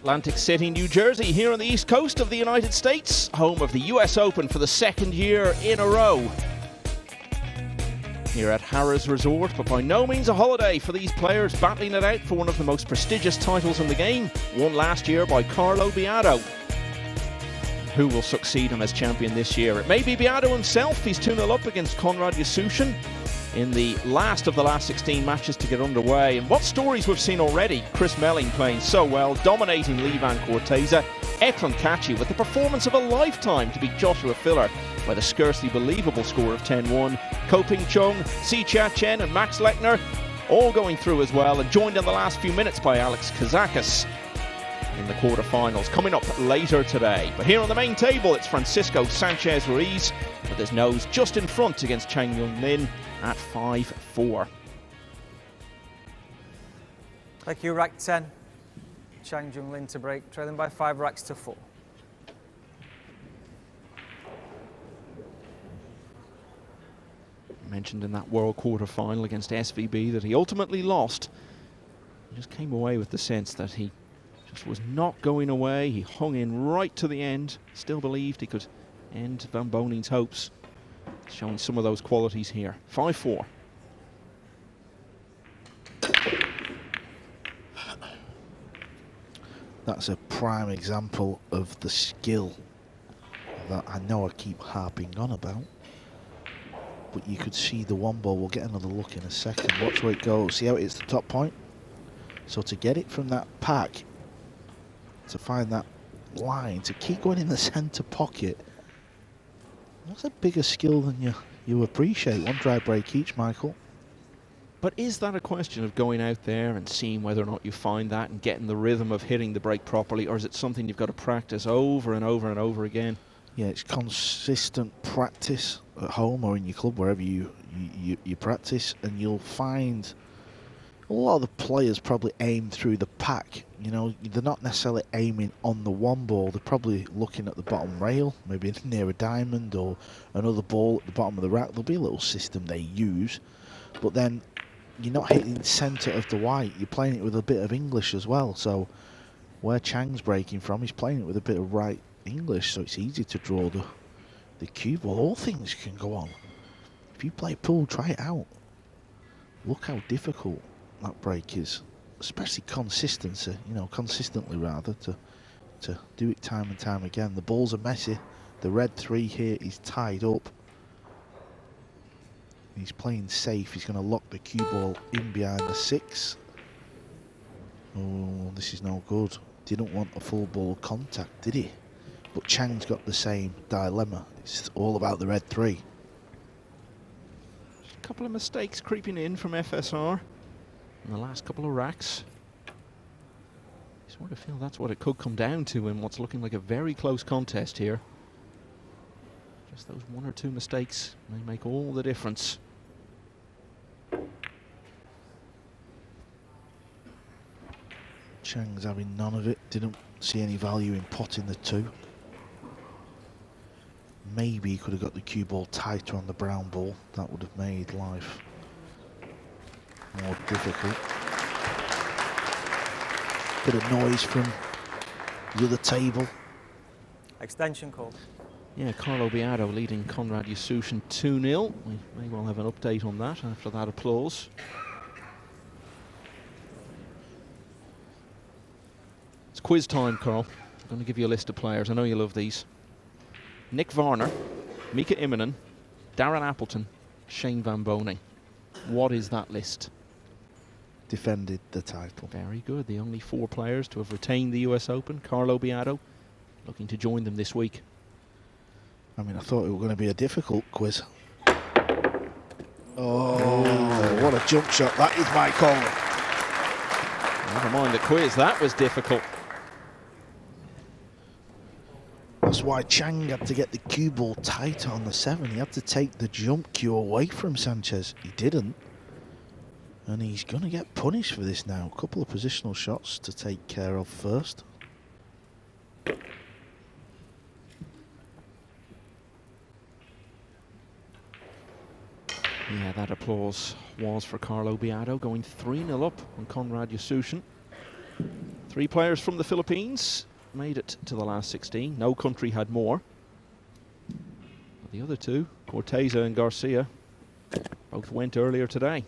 Atlantic City, New Jersey, here on the east coast of the United States, home of the US Open for the second year in a row. Here at Harrah's Resort, but by no means a holiday for these players battling it out for one of the most prestigious titles in the game, won last year by Carlo Beato. Who will succeed him as champion this year? It may be Beato himself. He's 2-0 up against Konrad Yasusin in the last of the last 16 matches to get underway. And what stories we've seen already. Chris Melling playing so well, dominating Lee Van Corteza. Eklund Kachi with the performance of a lifetime to beat Joshua Filler by the scarcely believable score of 10-1. Ko Ping Chung, Si Chia Chen and Max Lechner all going through as well, and joined in the last few minutes by Alex Kazakis in the quarterfinals, coming up later today. But here on the main table, it's Francisco Sanchez Ruiz with his nose just in front against Chang Jung Lin at 5-4. Thank you, rack 10. Chang Jung Lin to break, trailing by 5 racks to 4. Mentioned in that World quarter-final against SVB that he ultimately lost. He just came away with the sense that he just was not going away. He hung in right to the end, still believed he could end Van Boning's hopes. Showing some of those qualities here. 5-4. That's a prime example of the skill that I know I keep harping on about. But you could see the one ball. We'll get another look in a second. Watch where it goes. See how it hits the top point? So to get it from that pack, to find that line, to keep going in the centre pocket, that's a bigger skill than you appreciate. One dry break each, Michael. But is that a question of going out there and seeing whether or not you find that and getting the rhythm of hitting the break properly, or is it something you've got to practice over and over and over again? Yeah, it's consistent practice at home or in your club, wherever you practice, and you'll find a lot of the players probably aim through the pack. You know, they're not necessarily aiming on the one ball. They're probably looking at the bottom rail, maybe near a diamond or another ball at the bottom of the rack. There'll be a little system they use, but then you're not hitting the centre of the white. You're playing it with a bit of English as well. So where Chang's breaking from, he's playing it with a bit of right English, so it's easy to draw the cue ball. All things can go on. If you play pool, try it out. Look how difficult that break is, especially consistency, you know, consistently rather, to do it time and time again. The balls are messy. The red 3 here is tied up. He's playing safe. He's going to lock the cue ball in behind the 6. Oh, this is no good. Didn't want a full ball contact, did he? But Chang's got the same dilemma. It's all about the red 3. A couple of mistakes creeping in from FSR in the last couple of racks. I sort of feel that's what it could come down to in what's looking like a very close contest here. Just those 1 or 2 mistakes may make all the difference. Chang's having none of it. Didn't see any value in potting the 2. Maybe he could have got the cue ball tighter on the brown ball. That would have made life more difficult. Bit of noise from the other table. Extension call. Yeah, Carlo Beato leading Konrad Yasusin 2-0. We may well have an update on that after that applause. It's quiz time, Carl. I'm going to give you a list of players. I know you love these. Nick Varner, Mika Immonen, Darren Appleton, Shane Van Boning. What is that list? Defended the title. Very good. The only 4 players to have retained the US Open. Carlo Beato looking to join them this week. I mean, I thought it was going to be a difficult quiz. Oh, what a jump shot that is, Michael. Never mind the quiz, that was difficult. That's why Chang had to get the cue ball tighter on the 7. He had to take the jump cue away from Sanchez. He didn't. And he's going to get punished for this now. A couple of positional shots to take care of first. Yeah, that applause was for Carlo Beato, going 3-0 up on Konrad Yasusin. 3 players from the Philippines made it to the last 16. No country had more. The other 2, Corteza and Garcia, both went earlier today.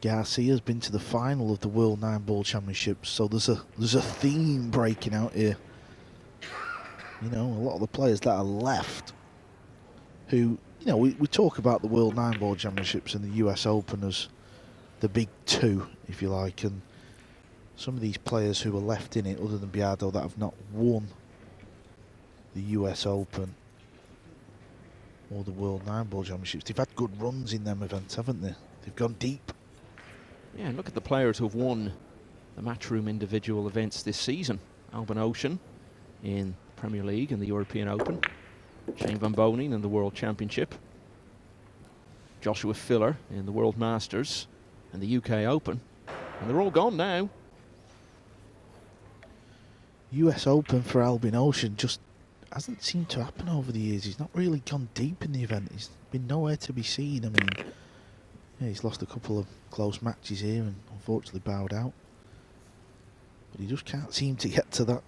Garcia's been to the final of the World 9-Ball Championships, so there's a theme breaking out here. You know, a lot of the players that are left, who, you know, we talk about the World 9-Ball Championships and the US Open as the big 2, if you like, and some of these players who are left in it, other than Biado, that have not won the US Open or the World 9-Ball Championships, they've had good runs in them events, haven't they? They've gone deep. Yeah, and look at the players who have won the Matchroom individual events this season. Albin Ocean in the Premier League and the European Open. Shane Van Bonen in the World Championship. Joshua Filler in the World Masters and the UK Open. And they're all gone now. US Open for Albin Ocean just hasn't seemed to happen over the years. He's not really gone deep in the event. He's been nowhere to be seen. I mean, yeah, he's lost a couple of close matches here and unfortunately bowed out. But he just can't seem to get to that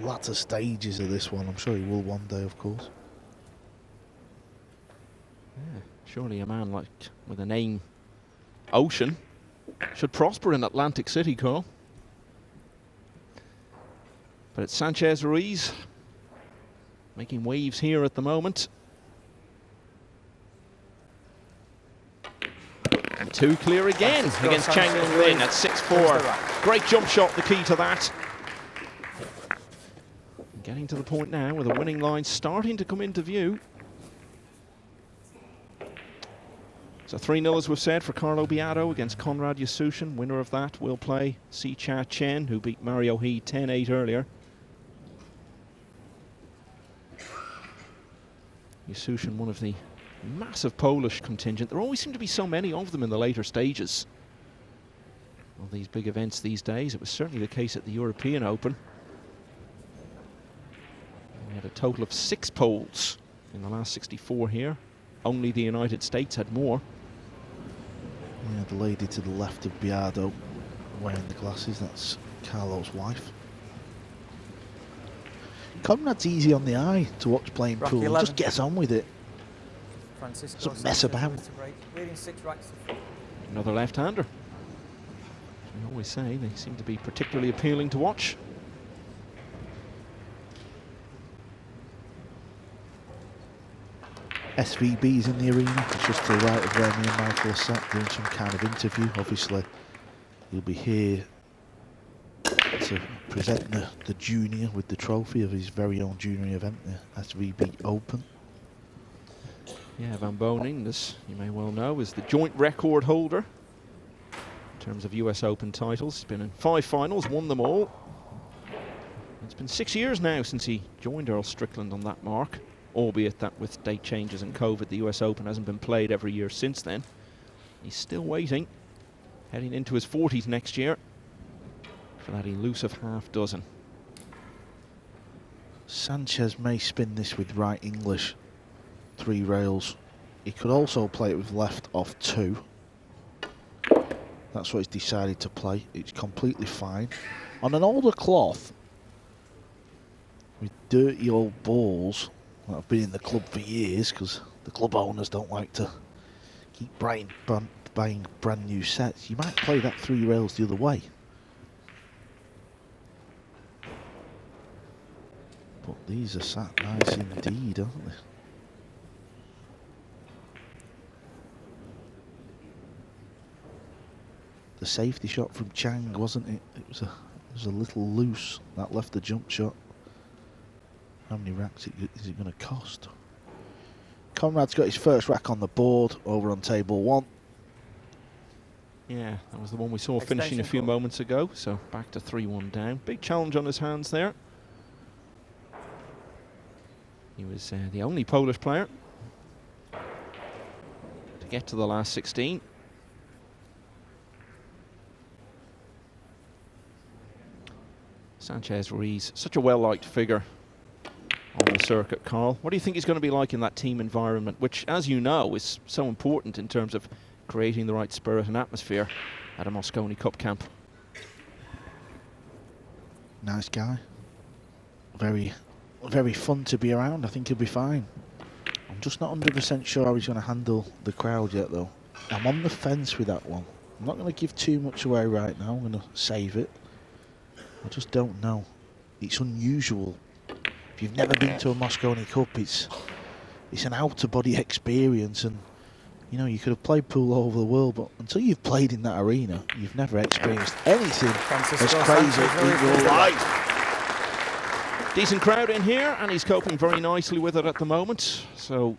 latter stages of this one. I'm sure he will one day, of course. Yeah, surely a man like with a name Ocean should prosper in Atlantic City, Carl. But it's Sanchez Ruiz making waves here at the moment. And 2 clear again against Chang Jung Lin at 6-4. Great jump shot, the key to that. Getting to the point now where the winning line starting to come into view. So 3-0, as we've said, for Carlo Biado against Conrad Yasution. Winner of that will play Si Cha Chen, who beat Mario He 10-8 earlier. Yasution, one of the massive Polish contingent. There always seem to be so many of them in the later stages of these big events these days. It was certainly the case at the European Open. We had a total of 6 Poles in the last 64 here. Only the United States had more. Yeah, the lady to the left of Biado wearing the glasses, that's Carlo's wife. Conrad's easy on the eye to watch playing pool. Just gets on with it. Doesn't mess about. Another left-hander. As we always say, they seem to be particularly appealing to watch. SVB's in the arena. It's just to the right of where me and Michael are sat doing some kind of interview. Obviously, he'll be here to present the junior with the trophy of his very own junior event, the SVB Open. Yeah, Van Bonen, as you may well know, is the joint record holder in terms of US Open titles. He's been in 5 finals, won them all. It's been 6 years now since he joined Earl Strickland on that mark, albeit that with date changes and COVID, the US Open hasn't been played every year since then. He's still waiting, heading into his 40s next year, for that elusive half dozen. Sanchez may spin this with right English, 3 rails. He could also play it with left off 2. That's what he's decided to play. It's completely fine. On an older cloth, with dirty old balls that have been in the club for years, because the club owners don't like to keep buying brand new sets, you might play that 3 rails the other way. But these are sat nice indeed, aren't they? The safety shot from Chang, wasn't it? It was a little loose. That left the jump shot. How many racks is it going to cost? Conrad's got his first rack on the board over on table 1. Yeah, that was the one we saw finishing a few moments ago. So back to 3-1 down. Big challenge on his hands there. He was the only Polish player to get to the last 16. Sanchez Ruiz, such a well-liked figure on the circuit, Carl. What do you think he's going to be like in that team environment, which, as you know, is so important in terms of creating the right spirit and atmosphere at a Moscone Cup camp. Nice guy. Very, very fun to be around. I think he'll be fine. I'm just not 100% sure how he's going to handle the crowd yet, though. I'm on the fence with that one. I'm not going to give too much away right now. I'm going to save it. I just don't know. It's unusual. If you've never been to a Moscone Cup, it's an out-of-body experience, and you know, you could have played pool all over the world, but until you've played in that arena, you've never experienced anything as crazy in your life. Decent crowd in here, and he's coping very nicely with it at the moment. So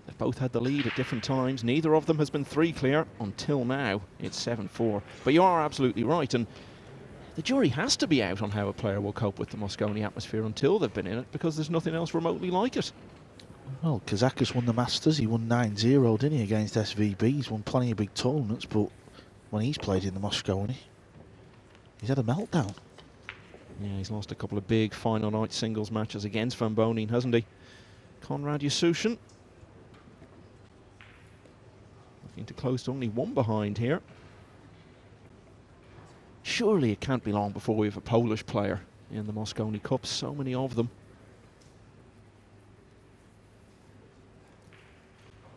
they've both had the lead at different times. Neither of them has been 3 clear until now. It's 7-4. But you are absolutely right, and the jury has to be out on how a player will cope with the Moscone atmosphere until they've been in it, because there's nothing else remotely like it. Well, Kazakis won the Masters. He won 9-0, didn't he, against SVB? He's won plenty of big tournaments, but when he's played in the Moscone, he's had a meltdown. Yeah, he's lost a couple of big final night singles matches against Van Bonin, hasn't he? Konrad Yasusin looking to close to only 1 behind here. Surely it can't be long before we have a Polish player in the Moscone Cup. So many of them.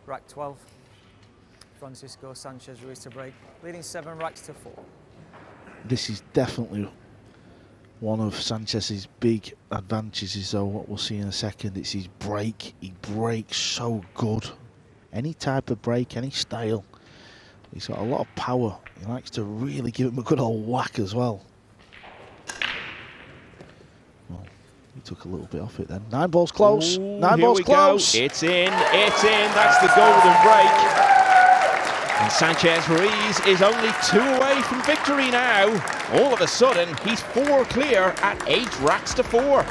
Rack 12. Francisco Sanchez Ruiz to break, leading 7 racks to 4. This is definitely one of Sanchez's big advantages, though. What we'll see in a second, it's his break. He breaks so good. Any type of break, any style. He's got a lot of power. He likes to really give him a good old whack as well. Well, he took a little bit off it then. 9 balls close. Ooh, 9 balls close. Go. It's in. It's in. That's the golden break. And Sanchez Ruiz is only 2 away from victory now. All of a sudden, he's 4 clear at 8 racks to 4.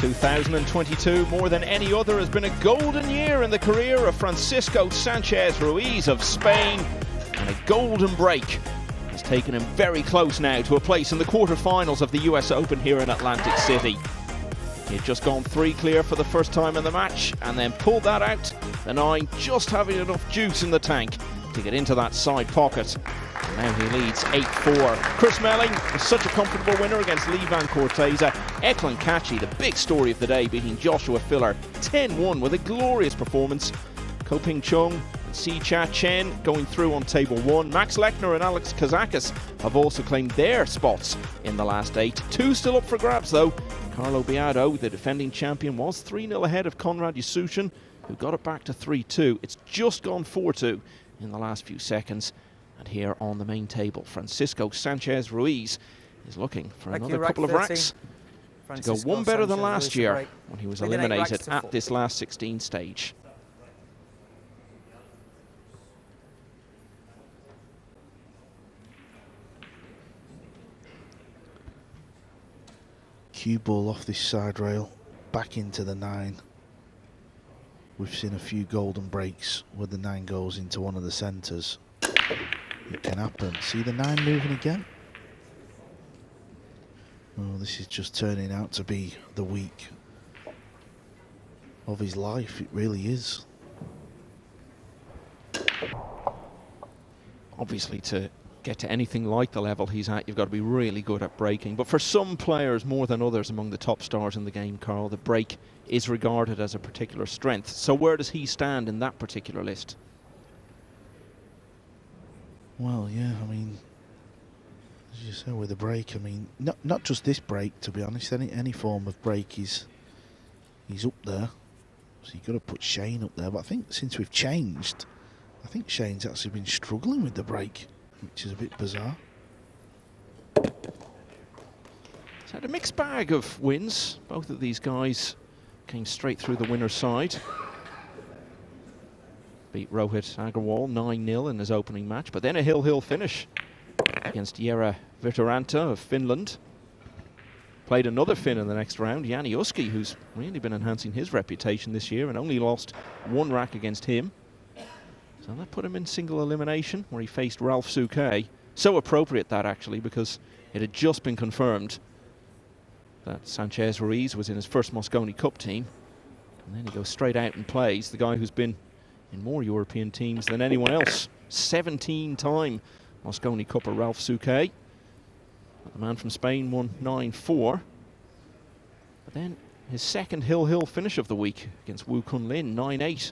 2022, more than any other, has been a golden year in the career of Francisco Sanchez Ruiz of Spain, and a golden break has taken him very close now to a place in the quarterfinals of the US Open here in Atlantic City. He had just gone 3 clear for the first time in the match and then pulled that out, the 9 just having enough juice in the tank to get into that side pocket. And now he leads 8-4. Chris Melling was such a comfortable winner against Lee Van Corteza. Eklund Kachi, the big story of the day, beating Joshua Filler 10-1 with a glorious performance. Ko Ping Chung and Si Cha Chen going through on table 1. Max Lechner and Alex Kazakis have also claimed their spots in the last 8. 2 still up for grabs though. Carlo Biado, the defending champion, was 3-0 ahead of Konrad Yasuchin, who got it back to 3-2. It's just gone 4-2 in the last few seconds. And here on the main table, Francisco Sanchez Ruiz is looking for another couple of racks to go one better than last year when he was eliminated at this last 16 stage. Cue ball off this side rail, back into the 9. We've seen a few golden breaks where the 9 goes into one of the centres. It can happen. See the 9 moving again? Oh, this is just turning out to be the week of his life. It really is. Obviously, to get to anything like the level he's at, you've got to be really good at breaking. But for some players, more than others among the top stars in the game, Carl, the break is regarded as a particular strength. So where does he stand in that particular list? Well, yeah, I mean, as you say with the break, I mean, not just this break, to be honest. Any form of break he's up there. So you've got to put Shane up there. But I think since we've changed, I think Shane's actually been struggling with the break, which is a bit bizarre. He's had a mixed bag of wins. Both of these guys came straight through the winner's side. Beat Rohit Agarwal 9-0 in his opening match, but then a hill finish against Jere Virtaranta of Finland. Played another Finn in the next round, Jani Uski, who's really been enhancing his reputation this year and only lost 1 rack against him. So that put him in single elimination where he faced Ralph Souquet. So appropriate that actually, because it had just been confirmed that Sanchez Ruiz was in his first Mosconi Cup team. And then he goes straight out and plays the guy who's been in more European teams than anyone else. 17-time Mosconi Cupper Ralph Souquet. The man from Spain won 9-4. But then his second hill finish of the week against Woo Kun Lin, 9-8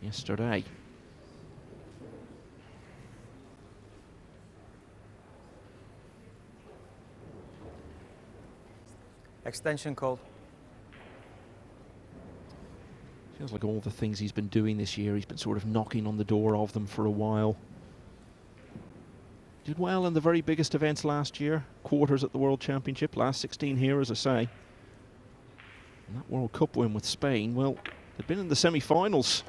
yesterday. Extension called. Feels like all the things he's been doing this year, he's been sort of knocking on the door of them for a while. Did well in the very biggest events last year. Quarters at the World Championship, last 16 here, as I say. And that World Cup win with Spain, well, they've been in the semi-finals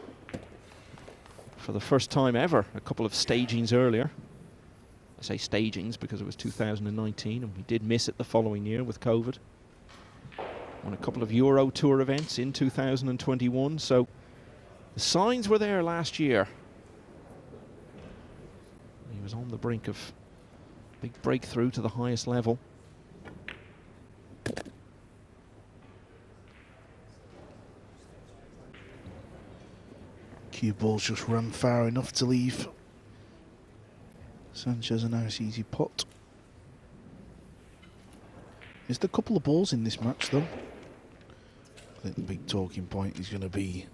for the first time ever, a couple of stagings earlier. I say stagings because it was 2019 and we did miss it the following year with COVID. Won a couple of Euro Tour events in 2021, so the signs were there last year. He was on the brink of big breakthrough to the highest level. Cue ball's just run far enough to leave Sanchez a nice easy pot. Is there a couple of balls in this match though? I think the big talking point is going to be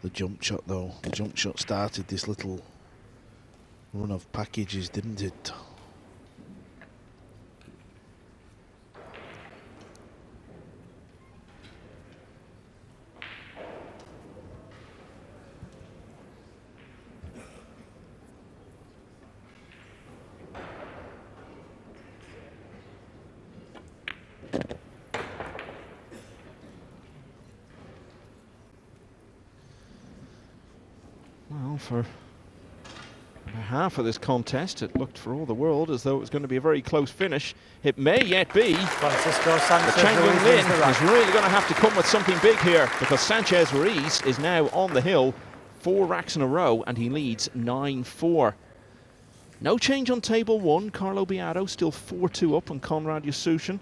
the jump shot though. The jump shot started this little run of packages, didn't it? Well, for about half of this contest, it looked for all the world as though it was going to be a very close finish. It may yet be. Francisco Sanchez Chang Jung Lin Ruiz is really going to have to come with something big here, because Sanchez Ruiz is now on the hill 4 racks in a row, and he leads 9-4. No change on table 1. Carlo Beato still 4-2 up on Conrad Yasuchin,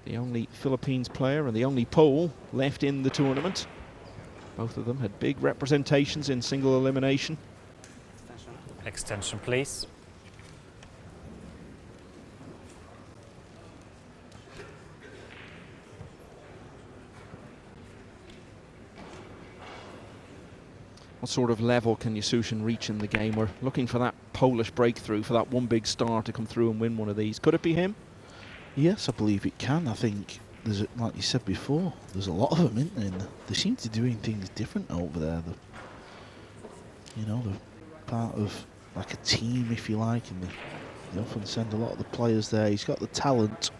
the only Philippines player and the only Pole left in the tournament. Both of them had big representations in single elimination. Extension, please. What sort of level can Yasuchin reach in the game? We're looking for that Polish breakthrough, for that one big star to come through and win one of these. Could it be him? Yes, I believe it can. I think there's, like you said before, there's a lot of them, isn't there? And they seem to be doing things different over there. You know, they're part of like a team, if you like, and they often send a lot of the players there. He's got the talent.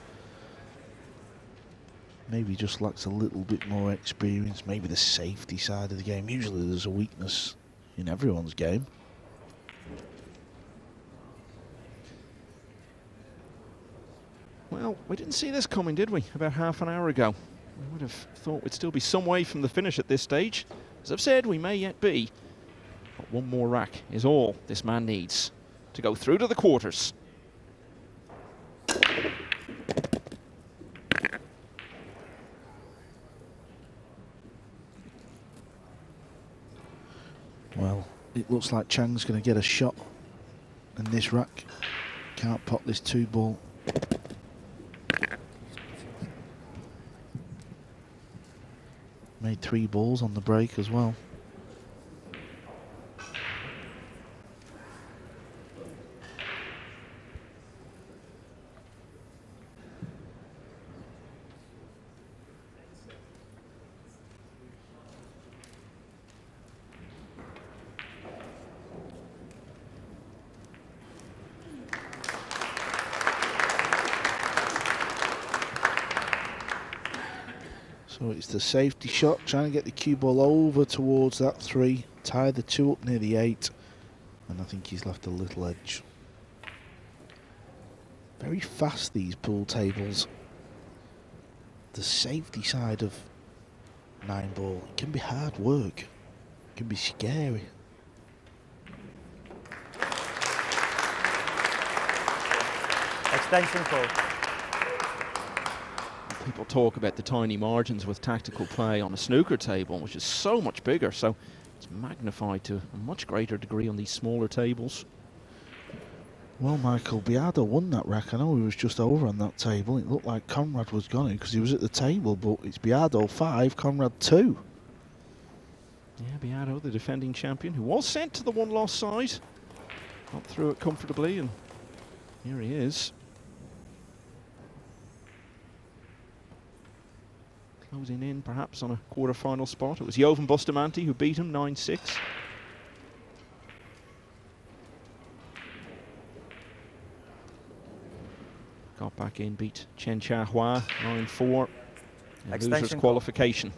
Maybe just lacks a little bit more experience. Maybe the safety side of the game. Usually there's a weakness in everyone's game. Well, we didn't see this coming, did we, about half an hour ago? We would have thought we'd still be some way from the finish at this stage. As I've said, we may yet be. But one more rack is all this man needs to go through to the quarters. Well, it looks like Chang's going to get a shot in this rack. Can't pot this 2-ball. Made 3 balls on the break as well. So it's the safety shot, trying to get the cue ball over towards that 3, tie the 2 up near the 8, and I think he's left a little edge. Very fast, these pool tables. The safety side of 9-ball, it can be hard work, it can be scary. Extension call. People talk about the tiny margins with tactical play on a snooker table, which is so much bigger, so it's magnified to a much greater degree on these smaller tables. Well, Michael, Beato won that rack. I know he was just over on that table. It looked like Conrad was gone because he was at the table, but it's Beato 5, Conrad 2. Yeah, Beato, the defending champion, who was sent to the one-loss side. Got through it comfortably, and here he is. Closing in, perhaps, on a quarter-final spot. It was Jovan Bustamante who beat him 9-6. Got back in, beat Chen Chia-Hua 9-4. Losers qualification.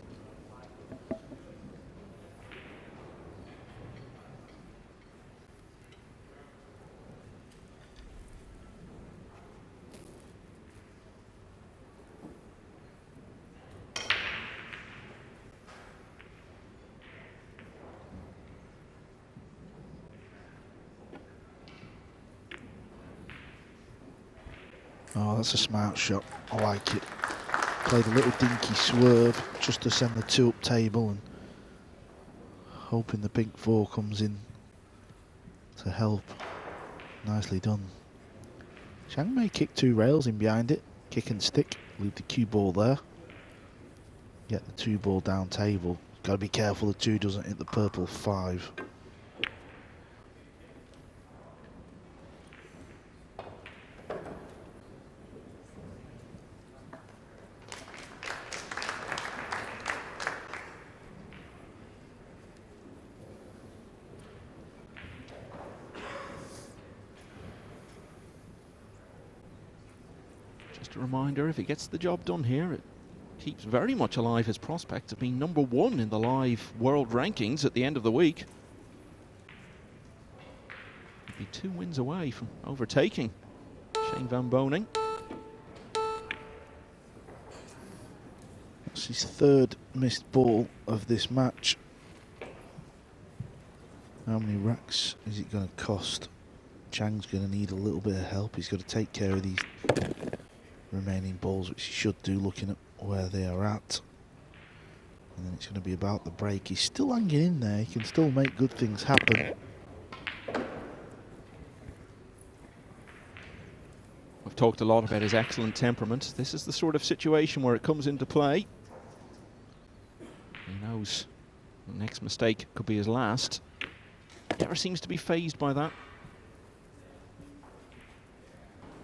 Oh, that's a smart shot. I like it. Played a little dinky swerve just to send the 2 up table and hoping the pink 4 comes in to help. Nicely done. Chang may kick 2 rails in behind it. Kick and stick. Leave the cue ball there. Get the 2-ball down table. Got to be careful the 2 doesn't hit the purple 5. A reminder, if he gets the job done here, it keeps very much alive his prospect of being #1 in the live world rankings at the end of the week. Be 2 wins away from overtaking Shane Van Boning. That's his 3rd missed ball of this match. How many racks is it going to cost? Chang's going to need a little bit of help. He's got to take care of these remaining balls, which he should do, looking at where they are at. And then it's going to be about the break. He's still hanging in there. He can still make good things happen. We've talked a lot about his excellent temperament. This is the sort of situation where it comes into play. He knows the next mistake could be his last. Never seems to be fazed by that.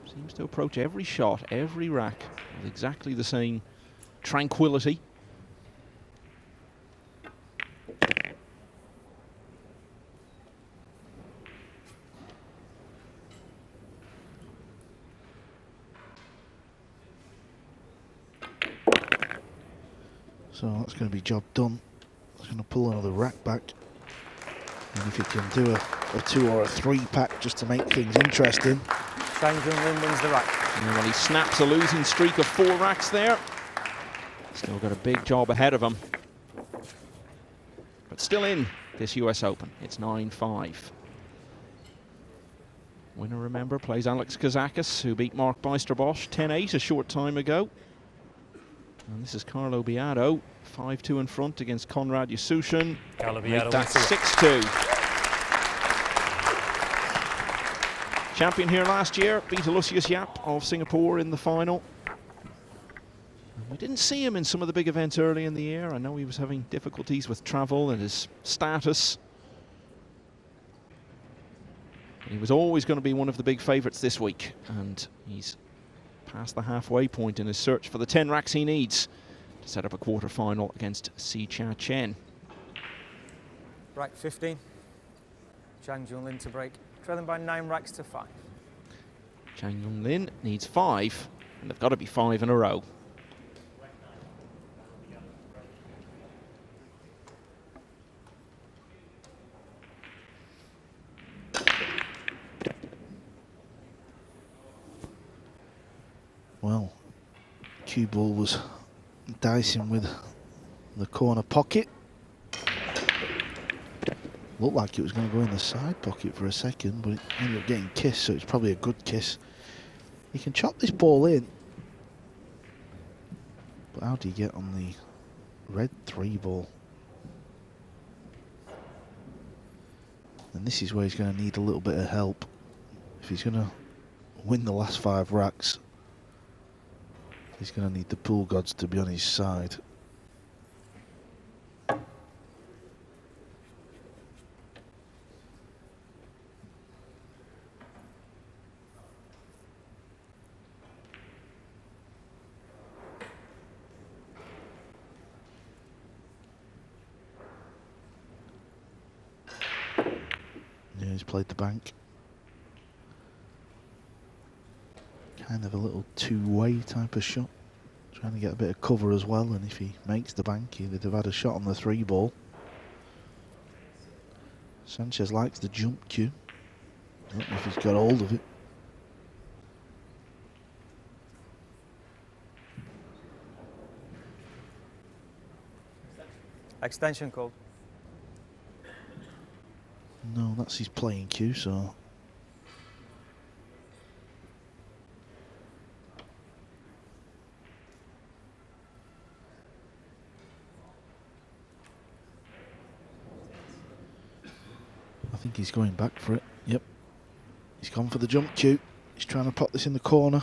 Seems to approach every shot, every rack with exactly the same tranquility. So that's going to be job done. He's going to pull another rack back. And if he can do a 2 or a 3 pack just to make things interesting. Chang Jung Lin wins the rack. And when he snaps a losing streak of 4 racks there, still got a big job ahead of him. But still in this US Open. It's 9-5. Winner, remember, plays Alex Kazakis, who beat Mark Bijsterbosch 10-8 a short time ago. And this is Carlo Biado, 5-2 in front against Konrad Yasushин. Carlo Biado That's 6-2. Champion here last year, beat Lucius Yap of Singapore in the final. And we didn't see him in some of the big events early in the year. I know he was having difficulties with travel and his status. He was always going to be one of the big favourites this week, and he's past the halfway point in his search for the 10 racks he needs to set up a quarter-final against Si Chia Chen. Rack 15. Chang Jung Lin to break, trailing by 9 racks to 5. Chang Jung Lin needs 5, and they've got to be 5 in a row. Well, cue ball was dicing with the corner pocket. Looked like it was going to go in the side pocket for a second, but it ended up getting kissed, so it's probably a good kiss. You can chop this ball in, but how do you get on the red 3 ball? And this is where he's going to need a little bit of help. If he's going to win the last 5 racks, he's going to need the pool gods to be on his side. Yeah, he's played the bank. Kind of a little 2-way type of shot. Trying to get a bit of cover as well, and if he makes the bank, he'd have had a shot on the 3 ball. Sanchez likes the jump cue. I don't know if he's got hold of it. Extension called. No, that's his playing cue, so... I think he's going back for it. Yep. He's gone for the jump cue. He's trying to pot this in the corner.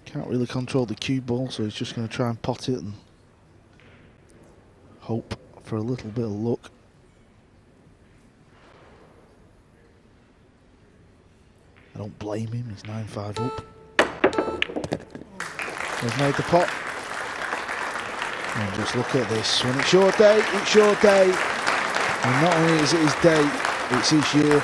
Can't really control the cue ball, so he's just going to try and pot it and hope for a little bit of luck. I don't blame him. He's 9-5 up. He's made the pot. And just look at this. When it's your day, it's your day. And not only is it his day, it's his year.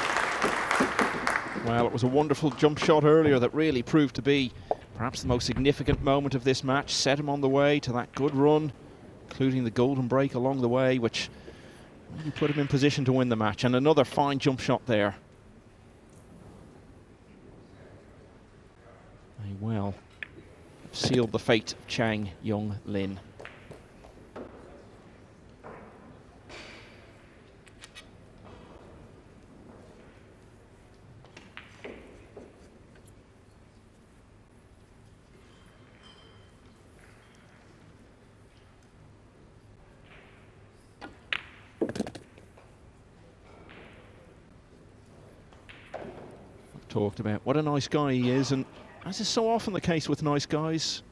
Well, it was a wonderful jump shot earlier that really proved to be perhaps the most significant moment of this match. Set him on the way to that good run, including the golden break along the way, which really put him in position to win the match. And another fine jump shot there. may well have sealed the fate of Chang Jung Lin. Talked about what a nice guy he is, and as is so often the case with nice guys,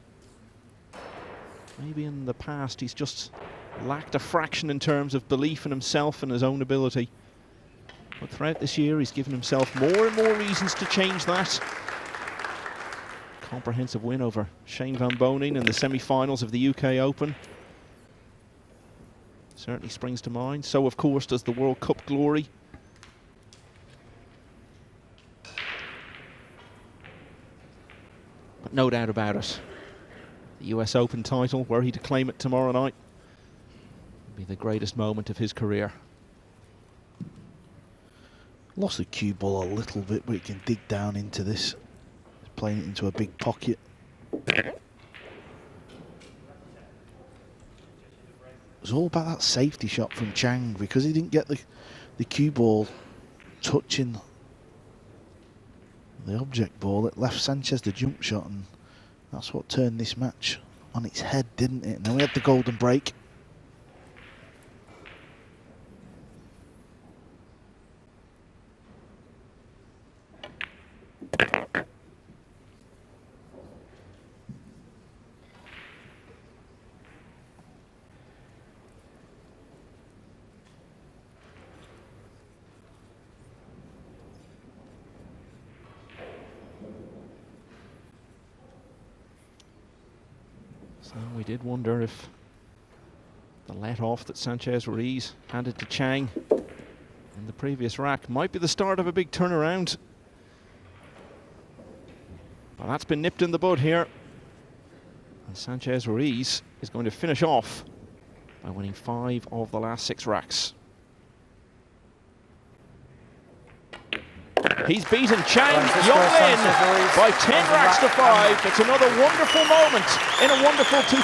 maybe in the past he's just lacked a fraction in terms of belief in himself and his own ability. But throughout this year he's given himself more and more reasons to change that. Comprehensive win over Shane Van Bonen in the semi-finals of the UK Open certainly springs to mind. So of course does the World Cup glory. But no doubt about it, the US Open title, were he to claim it tomorrow night, would be the greatest moment of his career. Lost the cue ball a little bit, but he can dig down into this. He's playing it into a big pocket. It was all about that safety shot from Chang, because he didn't get the cue ball touching the object ball. It left Sanchez the jump shot, and that's what turned this match on its head, didn't it? And then we had the golden break. So we did wonder if the let-off that Sanchez Ruiz handed to Chang in the previous rack might be the start of a big turnaround. But that's been nipped in the bud here. And Sanchez Ruiz is going to finish off by winning 5 of the last 6 racks. He's beaten Chang Jung Lin by 10 racks to 5. It's another wonderful moment in a wonderful